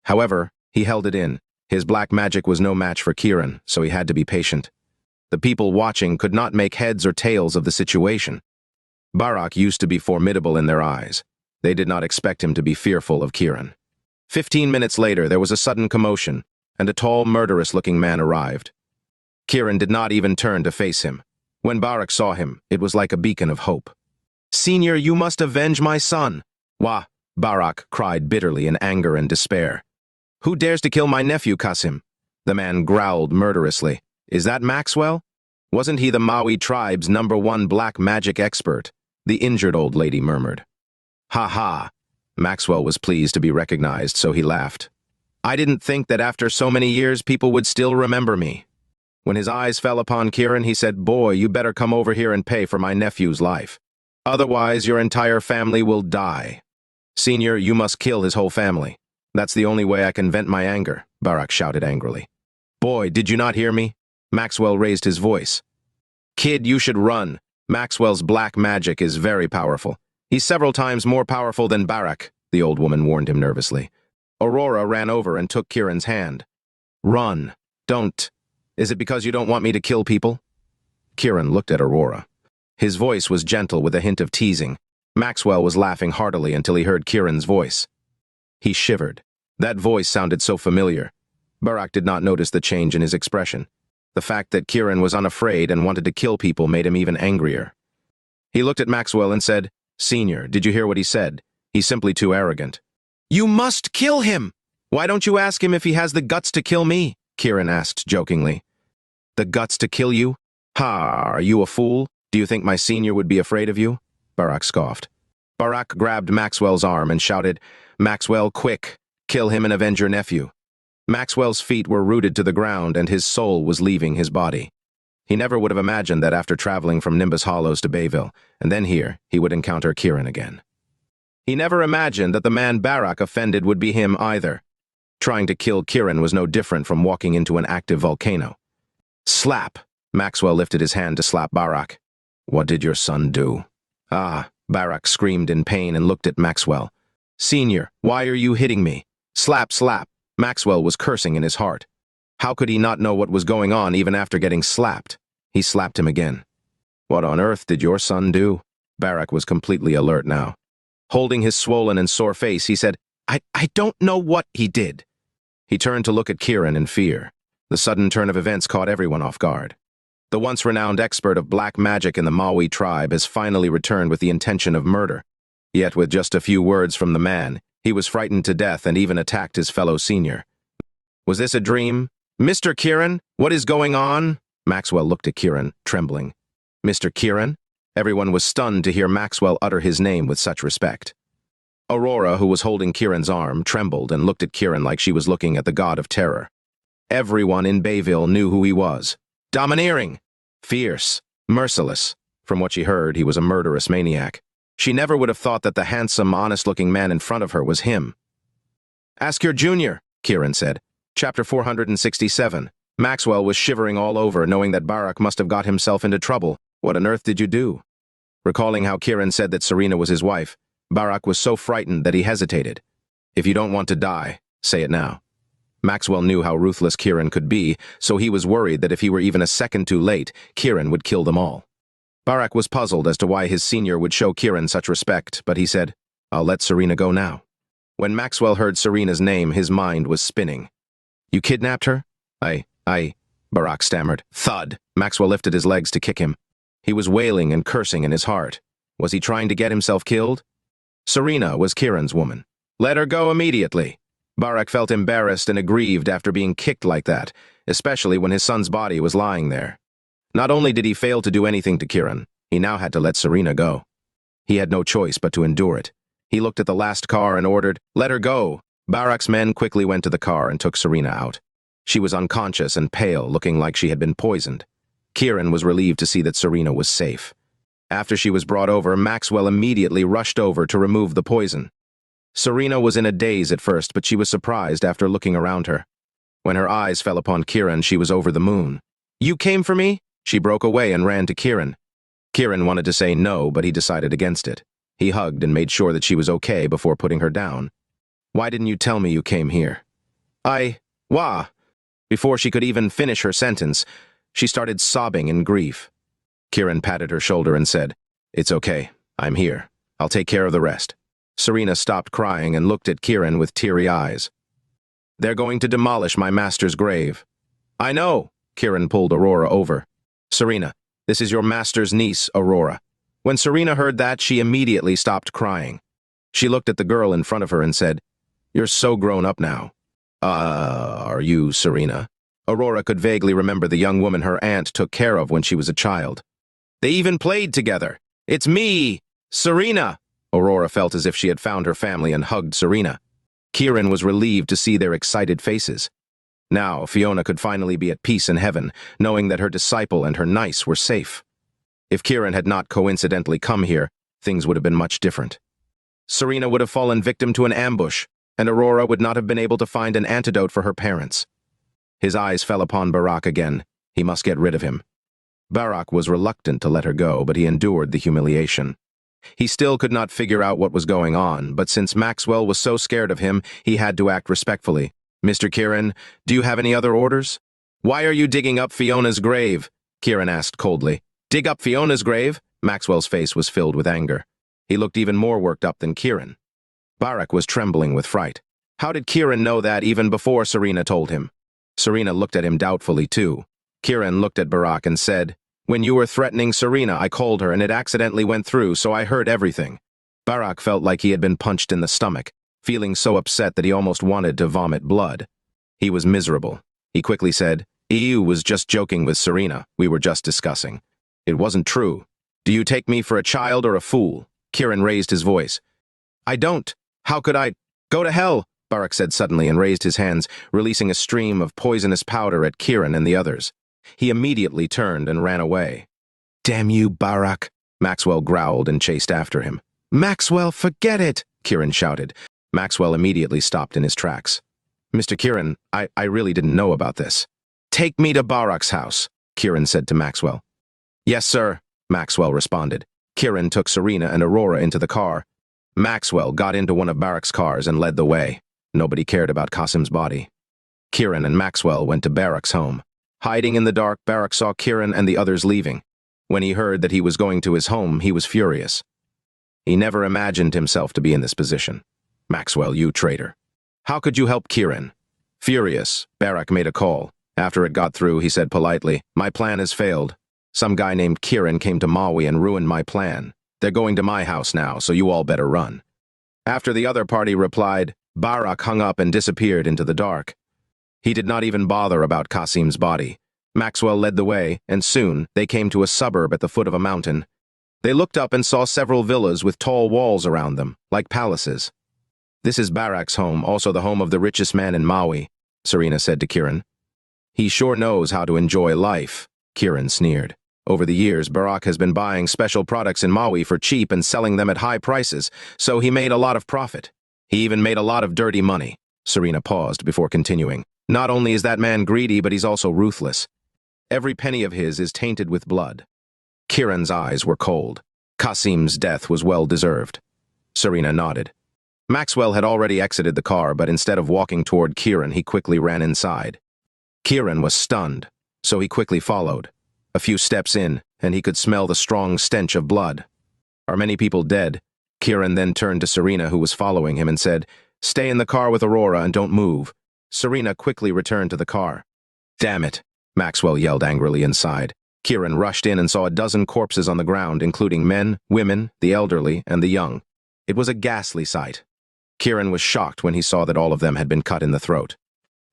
However, he held it in. His black magic was no match for Kiran, so he had to be patient. The people watching could not make heads or tails of the situation. Barak used to be formidable in their eyes. They did not expect him to be fearful of Kiran. 15 minutes later, there was a sudden commotion, and a tall, murderous-looking man arrived. Kiran did not even turn to face him. When Barak saw him, it was like a beacon of hope. Senior, you must avenge my son. Wah! Barak cried bitterly in anger and despair. Who dares to kill my nephew, Qasim? The man growled murderously. Is that Maxwell? Wasn't he the Mawi tribe's #1 black magic expert? The injured old lady murmured. Ha ha! Maxwell was pleased to be recognized, so he laughed. I didn't think that after so many years people would still remember me. When his eyes fell upon Kiran, he said, Boy, you better come over here and pay for my nephew's life. Otherwise, your entire family will die. Senior, you must kill his whole family. That's the only way I can vent my anger, Barak shouted angrily. Boy, did you not hear me? Maxwell raised his voice. Kid, you should run. Maxwell's black magic is very powerful. He's several times more powerful than Barak, the old woman warned him nervously. Aurora ran over and took Kiran's hand. Run. Don't. Is it because you don't want me to kill people? Kiran looked at Aurora. His voice was gentle with a hint of teasing. Maxwell was laughing heartily until he heard Kiran's voice. He shivered. That voice sounded so familiar. Barak did not notice the change in his expression. The fact that Kiran was unafraid and wanted to kill people made him even angrier. He looked at Maxwell and said, "Senior, did you hear what he said? He's simply too arrogant." "You must kill him!" "Why don't you ask him if he has the guts to kill me?" Kiran asked jokingly. "The guts to kill you? Ha, are you a fool? Do you think my senior would be afraid of you?" Barak scoffed. Barak grabbed Maxwell's arm and shouted, "Maxwell, quick! Kill him and avenge your nephew." Maxwell's feet were rooted to the ground and his soul was leaving his body. He never would have imagined that after traveling from Nimbus Hollows to Bayville, and then here, he would encounter Kiran again. He never imagined that the man Barak offended would be him either. Trying to kill Kiran was no different from walking into an active volcano. Slap! Maxwell lifted his hand to slap Barak. "What did your son do?" "Ah," Barak screamed in pain and looked at Maxwell. "Senior, why are you hitting me?" "Slap, slap." Maxwell was cursing in his heart. How could he not know what was going on even after getting slapped? He slapped him again. "What on earth did your son do?" Barak was completely alert now. Holding his swollen and sore face, he said, I don't know what he did." He turned to look at Kiran in fear. The sudden turn of events caught everyone off guard. The once renowned expert of black magic in the Mawi tribe has finally returned with the intention of murder. Yet with just a few words from the man, he was frightened to death and even attacked his fellow senior. Was this a dream? "Mr. Kiran, what is going on?" Maxwell looked at Kiran, trembling. "Mr. Kiran?" Everyone was stunned to hear Maxwell utter his name with such respect. Aurora, who was holding Kiran's arm, trembled and looked at Kiran like she was looking at the god of terror. Everyone in Bayville knew who he was. Domineering, fierce, merciless. From what she heard, he was a murderous maniac. She never would have thought that the handsome, honest-looking man in front of her was him. "Ask your junior," Kiran said. Chapter 467. Maxwell was shivering all over, knowing that Barak must have got himself into trouble. What on earth did you do? Recalling how Kiran said that Serena was his wife, Barak was so frightened that he hesitated. "If you don't want to die, say it now." Maxwell knew how ruthless Kiran could be, so he was worried that if he were even a second too late, Kiran would kill them all. Barak was puzzled as to why his senior would show Kiran such respect, but he said, "I'll let Serena go now." When Maxwell heard Serena's name, his mind was spinning. "You kidnapped her?" I, Barak stammered. Thud! Maxwell lifted his legs to kick him. He was wailing and cursing in his heart. Was he trying to get himself killed? Serena was Kiran's woman. "Let her go immediately." Barak felt embarrassed and aggrieved after being kicked like that, especially when his son's body was lying there. Not only did he fail to do anything to Kiran, he now had to let Serena go. He had no choice but to endure it. He looked at the last car and ordered, "Let her go." Barak's men quickly went to the car and took Serena out. She was unconscious and pale, looking like she had been poisoned. Kiran was relieved to see that Serena was safe. After she was brought over, Maxwell immediately rushed over to remove the poison. Serena was in a daze at first, but she was surprised after looking around her. When her eyes fell upon Kiran, she was over the moon. "You came for me?" She broke away and ran to Kiran. Kiran wanted to say no, but he decided against it. He hugged and made sure that she was okay before putting her down. "Why didn't you tell me you came here?" Wah." Before she could even finish her sentence, she started sobbing in grief. Kiran patted her shoulder and said, "It's okay. I'm here. I'll take care of the rest." Serena stopped crying and looked at Kiran with teary eyes. "They're going to demolish my master's grave." "I know." Kiran pulled Aurora over. "Serena, this is your master's niece, Aurora." When Serena heard that, she immediately stopped crying. She looked at the girl in front of her and said, "You're so grown up now." Are you Serena?" Aurora could vaguely remember the young woman her aunt took care of when she was a child. "They even played together. It's me, Serena." Aurora felt as if she had found her family and hugged Serena. Kiran was relieved to see their excited faces. Now, Fiona could finally be at peace in heaven, knowing that her disciple and her niece were safe. If Kiran had not coincidentally come here, things would have been much different. Serena would have fallen victim to an ambush, and Aurora would not have been able to find an antidote for her parents. His eyes fell upon Barak again. He must get rid of him. Barak was reluctant to let her go, but he endured the humiliation. He still could not figure out what was going on, but since Maxwell was so scared of him, he had to act respectfully. "Mr. Kiran, do you have any other orders?" "Why are you digging up Fiona's grave?" Kiran asked coldly. "Dig up Fiona's grave?" Maxwell's face was filled with anger. He looked even more worked up than Kiran. Barak was trembling with fright. How did Kiran know that even before Serena told him? Serena looked at him doubtfully, too. Kiran looked at Barak and said, "When you were threatening Serena, I called her and it accidentally went through, so I heard everything." Barak felt like he had been punched in the stomach, feeling so upset that he almost wanted to vomit blood. He was miserable. He quickly said, "EU was just joking with Serena. We were just discussing." "It wasn't true. Do you take me for a child or a fool?" Kiran raised his voice. "I don't. How could I? Go to hell," Barak said suddenly and raised his hands, releasing a stream of poisonous powder at Kiran and the others. He immediately turned and ran away. "Damn you, Barak," Maxwell growled and chased after him. "Maxwell, forget it," Kiran shouted. Maxwell immediately stopped in his tracks. "Mr. Kiran, I really didn't know about this." "Take me to Barak's house," Kiran said to Maxwell. "Yes, sir," Maxwell responded. Kiran took Serena and Aurora into the car. Maxwell got into one of Barak's cars and led the way. Nobody cared about Qasim's body. Kiran and Maxwell went to Barak's home. Hiding in the dark, Barak saw Kiran and the others leaving. When he heard that he was going to his home, he was furious. He never imagined himself to be in this position. "Maxwell, you traitor. How could you help Kiran?" Furious, Barak made a call. After it got through, he said politely, "My plan has failed. Some guy named Kiran came to Mawi and ruined my plan. They're going to my house now, so you all better run." After the other party replied, Barak hung up and disappeared into the dark. He did not even bother about Qasim's body. Maxwell led the way, and soon they came to a suburb at the foot of a mountain. They looked up and saw several villas with tall walls around them, like palaces. "This is Barak's home, also the home of the richest man in Mawi," Serena said to Kiran. "He sure knows how to enjoy life," Kiran sneered. "Over the years, Barak has been buying special products in Mawi for cheap and selling them at high prices, so he made a lot of profit. He even made a lot of dirty money." Serena paused before continuing. "Not only is that man greedy, but he's also ruthless. Every penny of his is tainted with blood." Kiran's eyes were cold. Qasim's death was well-deserved. Serena nodded. Maxwell had already exited the car, but instead of walking toward Kiran, he quickly ran inside. Kiran was stunned, so he quickly followed. A few steps in, and he could smell the strong stench of blood. "Are many people dead?" Kiran then turned to Serena, who was following him, and said, "Stay in the car with Aurora and don't move." Serena quickly returned to the car. "Damn it," Maxwell yelled angrily inside. Kiran rushed in and saw a dozen corpses on the ground, including men, women, the elderly, and the young. It was a ghastly sight. Kiran was shocked when he saw that all of them had been cut in the throat.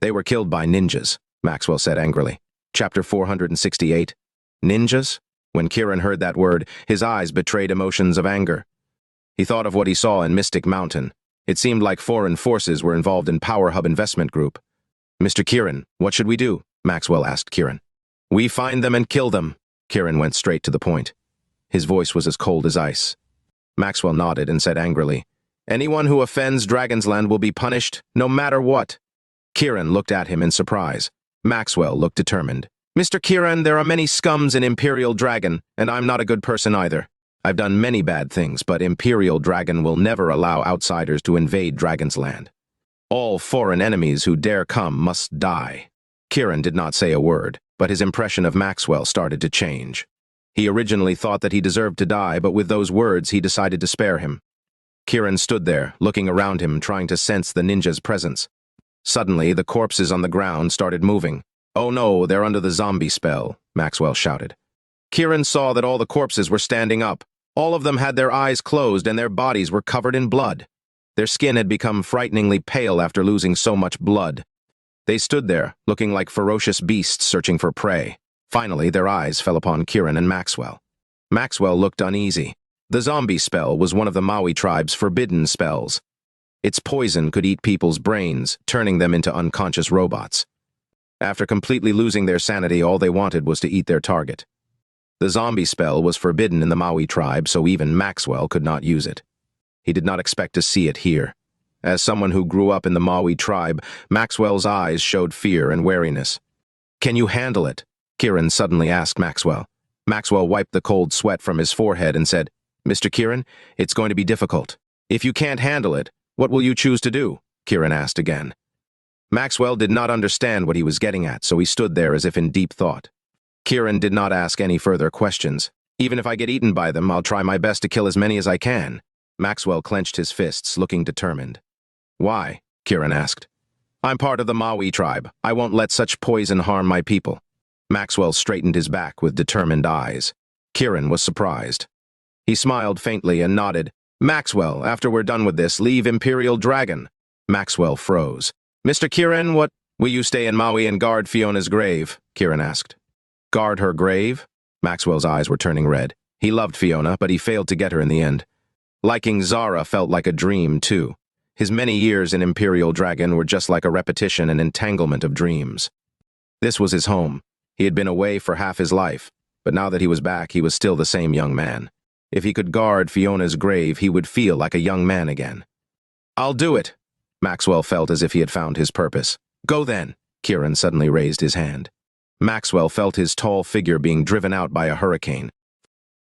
"They were killed by ninjas," Maxwell said angrily. Chapter 468. Ninjas? When Kiran heard that word, his eyes betrayed emotions of anger. He thought of what he saw in Mystic Mountain. It seemed like foreign forces were involved in Power Hub Investment Group. "Mr. Kiran, what should we do?" Maxwell asked Kiran. "We find them and kill them." Kiran went straight to the point. His voice was as cold as ice. Maxwell nodded and said angrily, "Anyone who offends Dragonsland will be punished, no matter what." Kiran looked at him in surprise. Maxwell looked determined. "Mr. Kiran, there are many scums in Imperial Dragon, and I'm not a good person either. I've done many bad things, but Imperial Dragon will never allow outsiders to invade Dragonsland. All foreign enemies who dare come must die." Kiran did not say a word, but his impression of Maxwell started to change. He originally thought that he deserved to die, but with those words he decided to spare him. Kiran stood there, looking around him, trying to sense the ninja's presence. Suddenly, the corpses on the ground started moving. "Oh no, they're under the zombie spell," Maxwell shouted. Kiran saw that all the corpses were standing up. All of them had their eyes closed and their bodies were covered in blood. Their skin had become frighteningly pale after losing so much blood. They stood there, looking like ferocious beasts searching for prey. Finally, their eyes fell upon Kiran and Maxwell. Maxwell looked uneasy. The zombie spell was one of the Mawi tribe's forbidden spells. Its poison could eat people's brains, turning them into unconscious robots. After completely losing their sanity, all they wanted was to eat their target. The zombie spell was forbidden in the Mawi tribe, so even Maxwell could not use it. He did not expect to see it here. As someone who grew up in the Mawi tribe, Maxwell's eyes showed fear and wariness. "Can you handle it?" Kiran suddenly asked Maxwell. Maxwell wiped the cold sweat from his forehead and said, "Mr. Kiran, it's going to be difficult. If you can't handle it, what will you choose to do?" Kiran asked again. Maxwell did not understand what he was getting at, so he stood there as if in deep thought. Kiran did not ask any further questions. "Even if I get eaten by them, I'll try my best to kill as many as I can." Maxwell clenched his fists, looking determined. "Why?" Kiran asked. I'm part of the Mawi tribe. I won't let such poison harm my people. Maxwell straightened his back with determined eyes. Kiran was surprised. He smiled faintly and nodded. Maxwell, after we're done with this, leave Imperial Dragon. Maxwell froze. Mr. Kiran, what? Will you stay in Mawi and guard Fiona's grave? Kiran asked. Guard her grave? Maxwell's eyes were turning red. He loved Fiona, but he failed to get her in the end. Liking Zara felt like a dream, too. His many years in Imperial Dragon were just like a repetition and entanglement of dreams. This was his home. He had been away for half his life, but now that he was back, he was still the same young man. If he could guard Fiona's grave, he would feel like a young man again. I'll do it. Maxwell felt as if he had found his purpose. Go then. Kiran suddenly raised his hand. Maxwell felt his tall figure being driven out by a hurricane.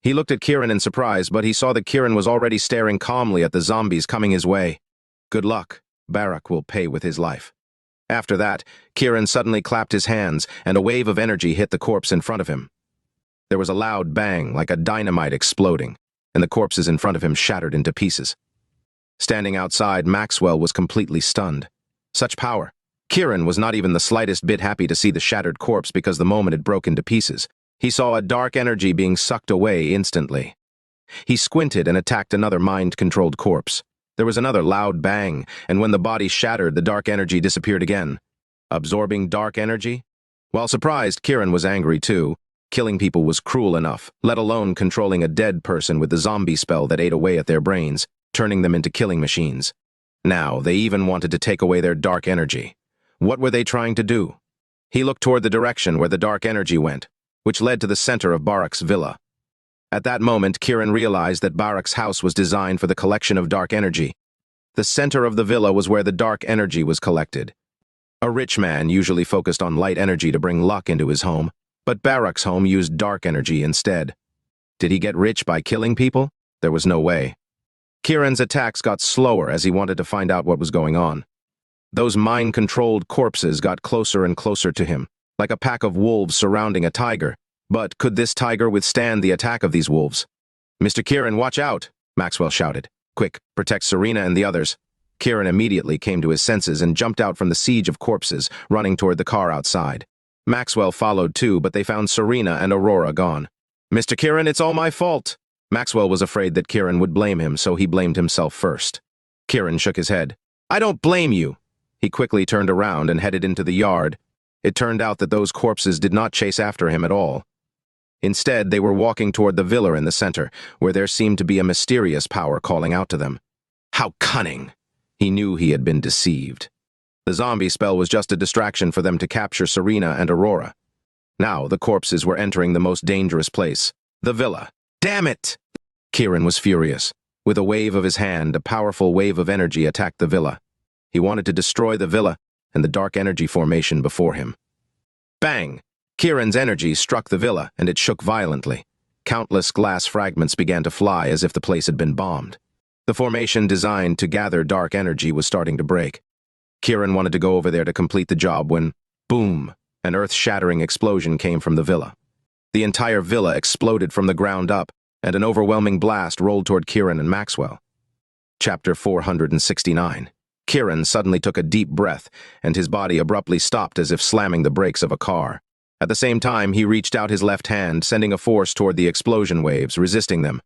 He looked at Kiran in surprise, but he saw that Kiran was already staring calmly at the zombies coming his way. Good luck. Barak will pay with his life. After that, Kiran suddenly clapped his hands, and a wave of energy hit the corpse in front of him. There was a loud bang, like a dynamite exploding, and the corpses in front of him shattered into pieces. Standing outside, Maxwell was completely stunned. Such power. Kiran was not even the slightest bit happy to see the shattered corpse because the moment it broke into pieces. He saw a dark energy being sucked away instantly. He squinted and attacked another mind-controlled corpse. There was another loud bang, and when the body shattered, the dark energy disappeared again. Absorbing dark energy? While surprised, Kiran was angry too. Killing people was cruel enough, let alone controlling a dead person with the zombie spell that ate away at their brains, turning them into killing machines. Now, they even wanted to take away their dark energy. What were they trying to do? He looked toward the direction where the dark energy went, which led to the center of Barak's villa. At that moment, Kiran realized that Barak's house was designed for the collection of dark energy. The center of the villa was where the dark energy was collected. A rich man usually focused on light energy to bring luck into his home, but Barak's home used dark energy instead. Did he get rich by killing people? There was no way. Kiran's attacks got slower as he wanted to find out what was going on. Those mind-controlled corpses got closer and closer to him, like a pack of wolves surrounding a tiger. But could this tiger withstand the attack of these wolves? Mr. Kiran, watch out! Maxwell shouted. Quick, protect Serena and the others. Kiran immediately came to his senses and jumped out from the siege of corpses, running toward the car outside. Maxwell followed too, but they found Serena and Aurora gone. Mr. Kiran, it's all my fault! Maxwell was afraid that Kiran would blame him, so he blamed himself first. Kiran shook his head. I don't blame you! He quickly turned around and headed into the yard. It turned out that those corpses did not chase after him at all. Instead, they were walking toward the villa in the center, where there seemed to be a mysterious power calling out to them. How cunning! He knew he had been deceived. The zombie spell was just a distraction for them to capture Serena and Aurora. Now the corpses were entering the most dangerous place, the villa. Damn it! Kiran was furious. With a wave of his hand, a powerful wave of energy attacked the villa. He wanted to destroy the villa and the dark energy formation before him. Bang! Kiran's energy struck the villa, and it shook violently. Countless glass fragments began to fly as if the place had been bombed. The formation designed to gather dark energy was starting to break. Kiran wanted to go over there to complete the job when, boom, an earth-shattering explosion came from the villa. The entire villa exploded from the ground up, and an overwhelming blast rolled toward Kiran and Maxwell. Chapter 469. Kiran suddenly took a deep breath, and his body abruptly stopped as if slamming the brakes of a car. At the same time, he reached out his left hand, sending a force toward the explosion waves, resisting them.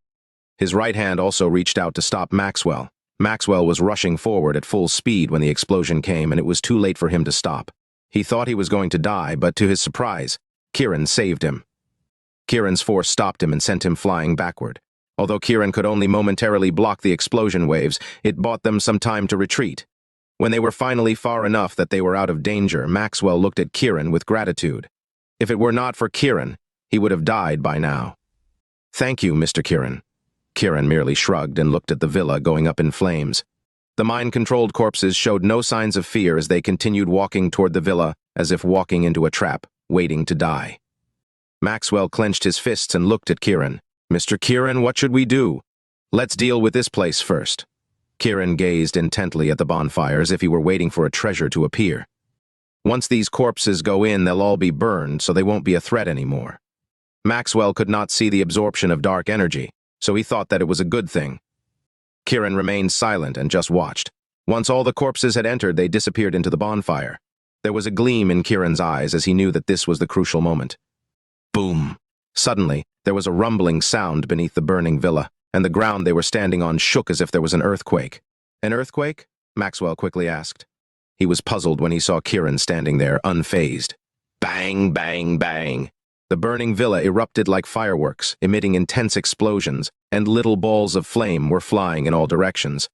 His right hand also reached out to stop Maxwell. Maxwell was rushing forward at full speed when the explosion came, and it was too late for him to stop. He thought he was going to die, but to his surprise, Kiran saved him. Kiran's force stopped him and sent him flying backward. Although Kiran could only momentarily block the explosion waves, it bought them some time to retreat. When they were finally far enough that they were out of danger, Maxwell looked at Kiran with gratitude. If it were not for Kiran, he would have died by now. Thank you, Mr. Kiran. Kiran merely shrugged and looked at the villa going up in flames. The mind-controlled corpses showed no signs of fear as they continued walking toward the villa as if walking into a trap, waiting to die. Maxwell clenched his fists and looked at Kiran. Mr. Kiran, what should we do? Let's deal with this place first. Kiran gazed intently at the bonfire as if he were waiting for a treasure to appear. Once these corpses go in, they'll all be burned, so they won't be a threat anymore. Maxwell could not see the absorption of dark energy, so he thought that it was a good thing. Kiran remained silent and just watched. Once all the corpses had entered, they disappeared into the bonfire. There was a gleam in Kiran's eyes as he knew that this was the crucial moment. Boom! Suddenly, there was a rumbling sound beneath the burning villa, and the ground they were standing on shook as if there was an earthquake. An earthquake? Maxwell quickly asked. He was puzzled when he saw Kiran standing there, unfazed. Bang, bang, bang. The burning villa erupted like fireworks, emitting intense explosions, and little balls of flame were flying in all directions.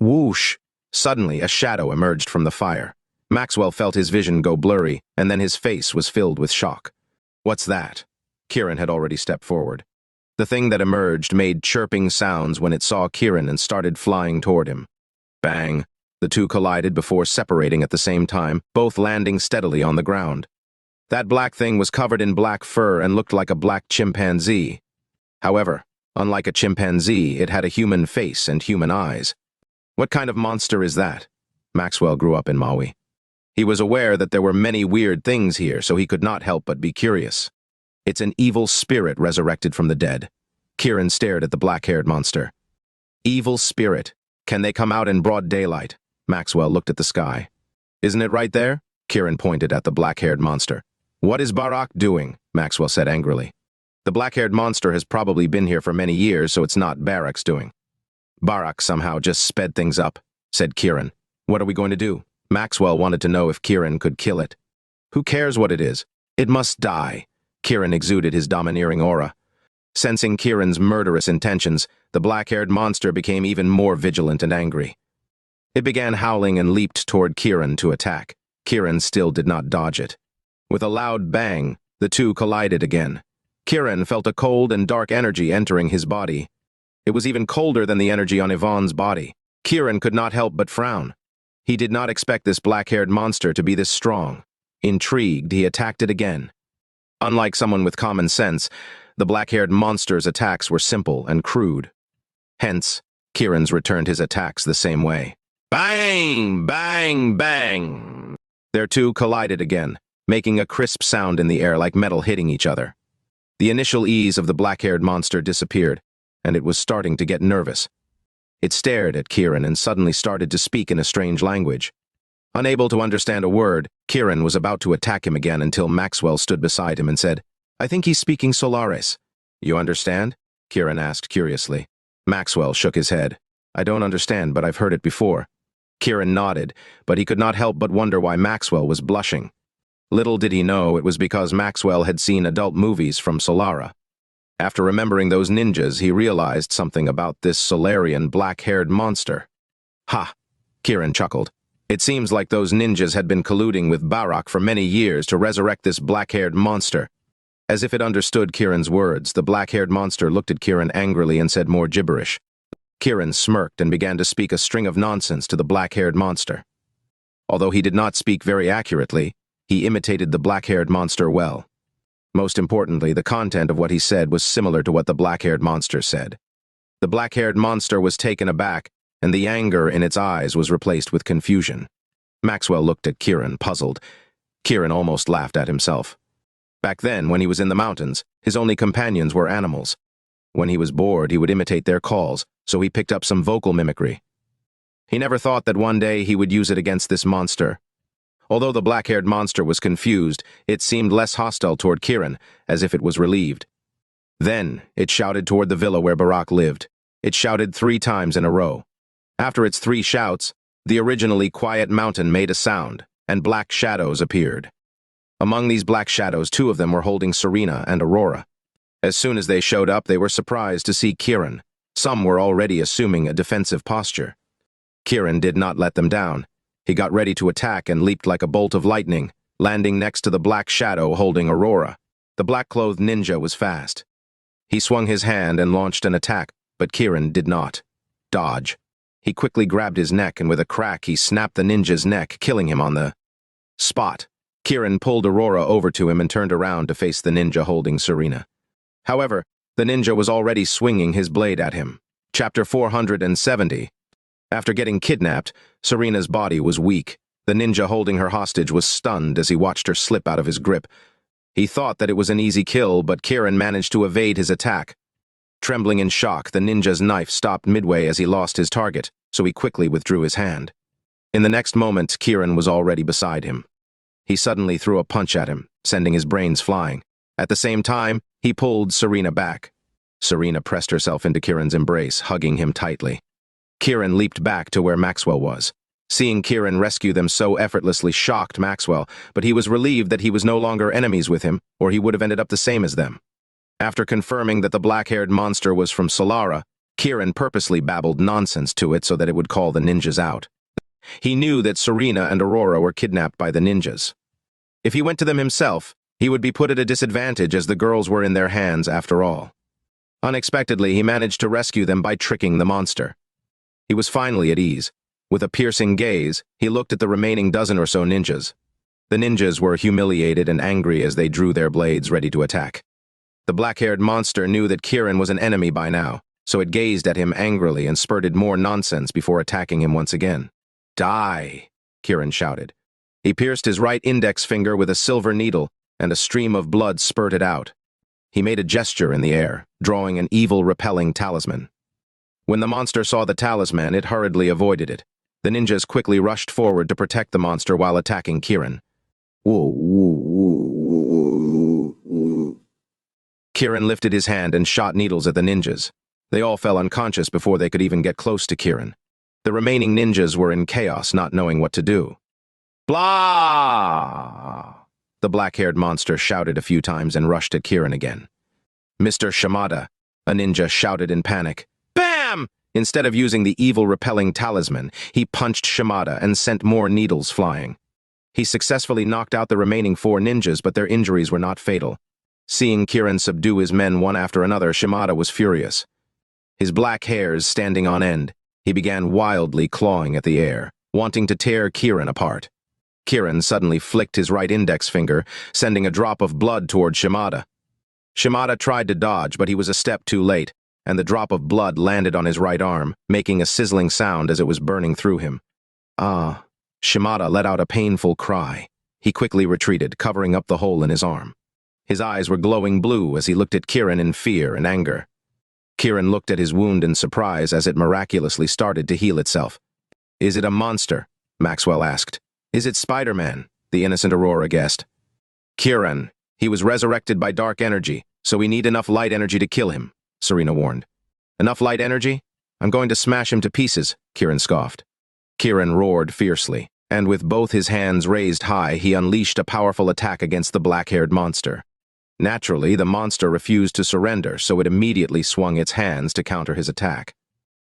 Whoosh! Suddenly, a shadow emerged from the fire. Maxwell felt his vision go blurry, and then his face was filled with shock. What's that? Kiran had already stepped forward. The thing that emerged made chirping sounds when it saw Kiran and started flying toward him. Bang! The two collided before separating at the same time, both landing steadily on the ground. That black thing was covered in black fur and looked like a black chimpanzee. However, unlike a chimpanzee, it had a human face and human eyes. What kind of monster is that? Maxwell grew up in Mawi. He was aware that there were many weird things here, so he could not help but be curious. It's an evil spirit resurrected from the dead. Kiran stared at the black-haired monster. Evil spirit. Can they come out in broad daylight? Maxwell looked at the sky. Isn't it right there? Kiran pointed at the black-haired monster. What is Barak doing? Maxwell said angrily. The black-haired monster has probably been here for many years, so it's not Barak's doing. Barak somehow just sped things up, said Kiran. What are we going to do? Maxwell wanted to know if Kiran could kill it. Who cares what it is? It must die. Kiran exuded his domineering aura. Sensing Kiran's murderous intentions, the black-haired monster became even more vigilant and angry. It began howling and leaped toward Kiran to attack. Kiran still did not dodge it. With a loud bang, the two collided again. Kiran felt a cold and dark energy entering his body. It was even colder than the energy on Yvonne's body. Kiran could not help but frown. He did not expect this black-haired monster to be this strong. Intrigued, he attacked it again. Unlike someone with common sense, the black-haired monster's attacks were simple and crude. Hence, Kiran's returned his attacks the same way. Bang! Bang! Bang! Their two collided again, making a crisp sound in the air like metal hitting each other. The initial ease of the black-haired monster disappeared, and it was starting to get nervous. It stared at Kiran and suddenly started to speak in a strange language. Unable to understand a word, Kiran was about to attack him again until Maxwell stood beside him and said, I think he's speaking Solaris. You understand? Kiran asked curiously. Maxwell shook his head. I don't understand, but I've heard it before. Kiran nodded, but he could not help but wonder why Maxwell was blushing. Little did he know it was because Maxwell had seen adult movies from Solara. After remembering those ninjas, he realized something about this Solarian black-haired monster. Ha! Kiran chuckled. It seems like those ninjas had been colluding with Barak for many years to resurrect this black-haired monster. As if it understood Kiran's words, the black-haired monster looked at Kiran angrily and said more gibberish. Kiran smirked and began to speak a string of nonsense to the black-haired monster. Although he did not speak very accurately, he imitated the black-haired monster well. Most importantly, the content of what he said was similar to what the black-haired monster said. The black-haired monster was taken aback, and the anger in its eyes was replaced with confusion. Maxwell looked at Kiran, puzzled. Kiran almost laughed at himself. Back then, when he was in the mountains, his only companions were animals. When he was bored, he would imitate their calls, so he picked up some vocal mimicry. He never thought that one day he would use it against this monster. Although the black-haired monster was confused, it seemed less hostile toward Kiran, as if it was relieved. Then, it shouted toward the villa where Barak lived. It shouted 3 times in a row. After its 3 shouts, the originally quiet mountain made a sound, and black shadows appeared. Among these black shadows, 2 of them were holding Serena and Aurora. As soon as they showed up, they were surprised to see Kiran. Some were already assuming a defensive posture. Kiran did not let them down. He got ready to attack and leaped like a bolt of lightning, landing next to the black shadow holding Aurora. The black-clothed ninja was fast. He swung his hand and launched an attack, but Kiran did not dodge. He quickly grabbed his neck, and with a crack, he snapped the ninja's neck, killing him on the spot. Kiran pulled Aurora over to him and turned around to face the ninja holding Serena. However, the ninja was already swinging his blade at him. Chapter 470. After getting kidnapped, Serena's body was weak. The ninja holding her hostage was stunned as he watched her slip out of his grip. He thought that it was an easy kill, but Kiran managed to evade his attack. Trembling in shock, the ninja's knife stopped midway as he lost his target, so he quickly withdrew his hand. In the next moment, Kiran was already beside him. He suddenly threw a punch at him, sending his brains flying. At the same time, he pulled Serena back. Serena pressed herself into Kiran's embrace, hugging him tightly. Kiran leaped back to where Maxwell was. Seeing Kiran rescue them so effortlessly shocked Maxwell, but he was relieved that he was no longer enemies with him, or he would have ended up the same as them. After confirming that the black-haired monster was from Solara, Kiran purposely babbled nonsense to it so that it would call the ninjas out. He knew that Serena and Aurora were kidnapped by the ninjas. If he went to them himself, he would be put at a disadvantage as the girls were in their hands after all. Unexpectedly, he managed to rescue them by tricking the monster. He was finally at ease. With a piercing gaze, he looked at the remaining dozen or so ninjas. The ninjas were humiliated and angry as they drew their blades ready to attack. The black-haired monster knew that Kiran was an enemy by now, so it gazed at him angrily and spurted more nonsense before attacking him once again. "Die!" Kiran shouted. He pierced his right index finger with a silver needle, and a stream of blood spurted out. He made a gesture in the air, drawing an evil-repelling talisman. When the monster saw the talisman, it hurriedly avoided it. The ninjas quickly rushed forward to protect the monster while attacking Kiran. Kiran lifted his hand and shot needles at the ninjas. They all fell unconscious before they could even get close to Kiran. The remaining ninjas were in chaos, not knowing what to do. "Blah!" The black-haired monster shouted a few times and rushed at Kiran again. "Mr. Shimada," a ninja shouted in panic. Bam! Instead of using the evil-repelling talisman, he punched Shimada and sent more needles flying. He successfully knocked out the remaining 4 ninjas, but their injuries were not fatal. Seeing Kiran subdue his men one after another, Shimada was furious. His black hairs standing on end, he began wildly clawing at the air, wanting to tear Kiran apart. Kiran suddenly flicked his right index finger, sending a drop of blood toward Shimada. Shimada tried to dodge, but he was a step too late, and the drop of blood landed on his right arm, making a sizzling sound as it was burning through him. "Ah!" Shimada let out a painful cry. He quickly retreated, covering up the hole in his arm. His eyes were glowing blue as he looked at Kiran in fear and anger. Kiran looked at his wound in surprise as it miraculously started to heal itself. "Is it a monster?" Maxwell asked. "Is it Spider-Man?" the innocent Aurora guessed. "Kiran, he was resurrected by dark energy, so we need enough light energy to kill him," Serena warned. "Enough light energy? I'm going to smash him to pieces," Kiran scoffed. Kiran roared fiercely, and with both his hands raised high, he unleashed a powerful attack against the black-haired monster. Naturally, the monster refused to surrender, so it immediately swung its hands to counter his attack.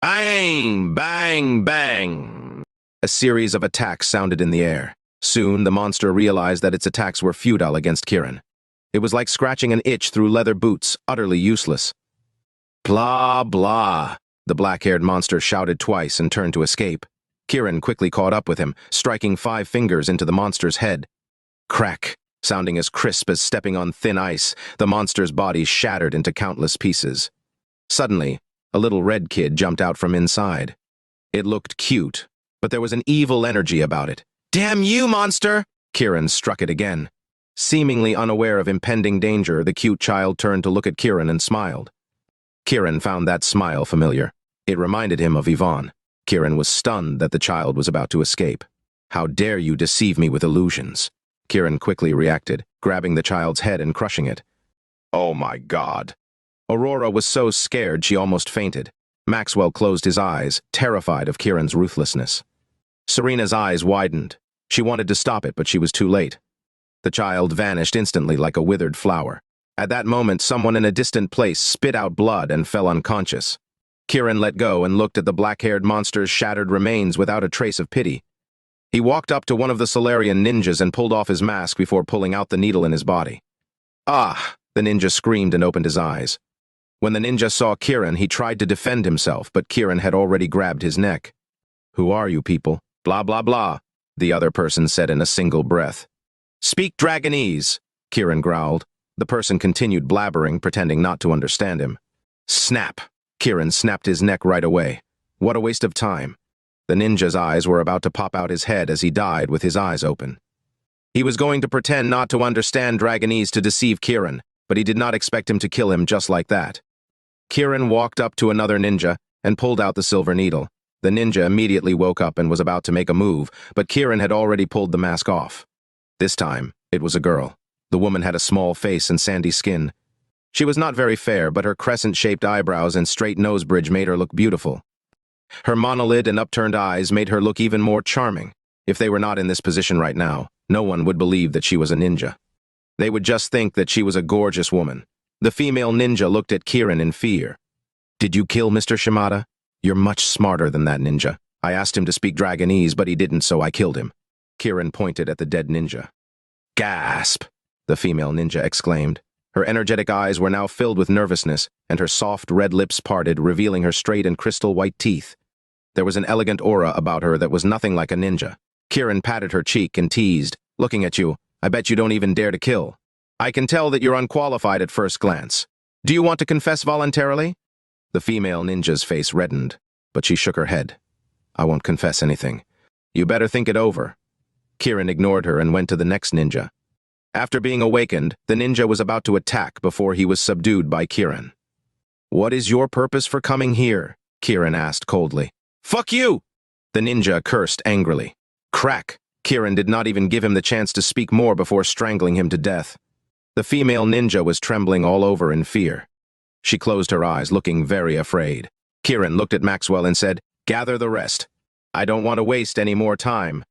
Bang! Bang! Bang! A series of attacks sounded in the air. Soon, the monster realized that its attacks were futile against Kiran. It was like scratching an itch through leather boots, utterly useless. "Blah, blah," the black-haired monster shouted twice and turned to escape. Kiran quickly caught up with him, striking 5 fingers into the monster's head. Crack! Sounding as crisp as stepping on thin ice, the monster's body shattered into countless pieces. Suddenly, a little red kid jumped out from inside. It looked cute, but there was an evil energy about it. "Damn you, monster!" Kiran struck it again. Seemingly unaware of impending danger, the cute child turned to look at Kiran and smiled. Kiran found that smile familiar. It reminded him of Yvonne. Kiran was stunned that the child was about to escape. "How dare you deceive me with illusions?" Kiran quickly reacted, grabbing the child's head and crushing it. "Oh my God!" Aurora was so scared she almost fainted. Maxwell closed his eyes, terrified of Kiran's ruthlessness. Serena's eyes widened. She wanted to stop it, but she was too late. The child vanished instantly like a withered flower. At that moment, someone in a distant place spit out blood and fell unconscious. Kiran let go and looked at the black-haired monster's shattered remains without a trace of pity. He walked up to one of the Solarian ninjas and pulled off his mask before pulling out the needle in his body. "Ah!" the ninja screamed and opened his eyes. When the ninja saw Kiran, he tried to defend himself, but Kiran had already grabbed his neck. "Who are you people?" "Blah, blah, blah," the other person said in a single breath. "Speak Dragonese," Kiran growled. The person continued blabbering, pretending not to understand him. Snap! Kiran snapped his neck right away. What a waste of time. The ninja's eyes were about to pop out his head as he died with his eyes open. He was going to pretend not to understand Dragonese to deceive Kiran, but he did not expect him to kill him just like that. Kiran walked up to another ninja and pulled out the silver needle. The ninja immediately woke up and was about to make a move, but Kiran had already pulled the mask off. This time, it was a girl. The woman had a small face and sandy skin. She was not very fair, but her crescent-shaped eyebrows and straight nose bridge made her look beautiful. Her monolid and upturned eyes made her look even more charming. If they were not in this position right now, no one would believe that she was a ninja. They would just think that she was a gorgeous woman. The female ninja looked at Kiran in fear. "Did you kill Mr. Shimada? You're much smarter than that ninja. I asked him to speak Dragonese, but he didn't, so I killed him." Kiran pointed at the dead ninja. "Gasp!" the female ninja exclaimed. Her energetic eyes were now filled with nervousness, and her soft red lips parted, revealing her straight and crystal white teeth. There was an elegant aura about her that was nothing like a ninja. Kiran patted her cheek and teased, "Looking at you, I bet you don't even dare to kill. I can tell that you're unqualified at first glance. Do you want to confess voluntarily?" The female ninja's face reddened, but she shook her head. "I won't confess anything. You better think it over." Kiran ignored her and went to the next ninja. After being awakened, the ninja was about to attack before he was subdued by Kiran. "What is your purpose for coming here?" Kiran asked coldly. "Fuck you!" the ninja cursed angrily. Crack! Kiran did not even give him the chance to speak more before strangling him to death. The female ninja was trembling all over in fear. She closed her eyes, looking very afraid. Kiran looked at Maxwell and said, "Gather the rest. I don't want to waste any more time."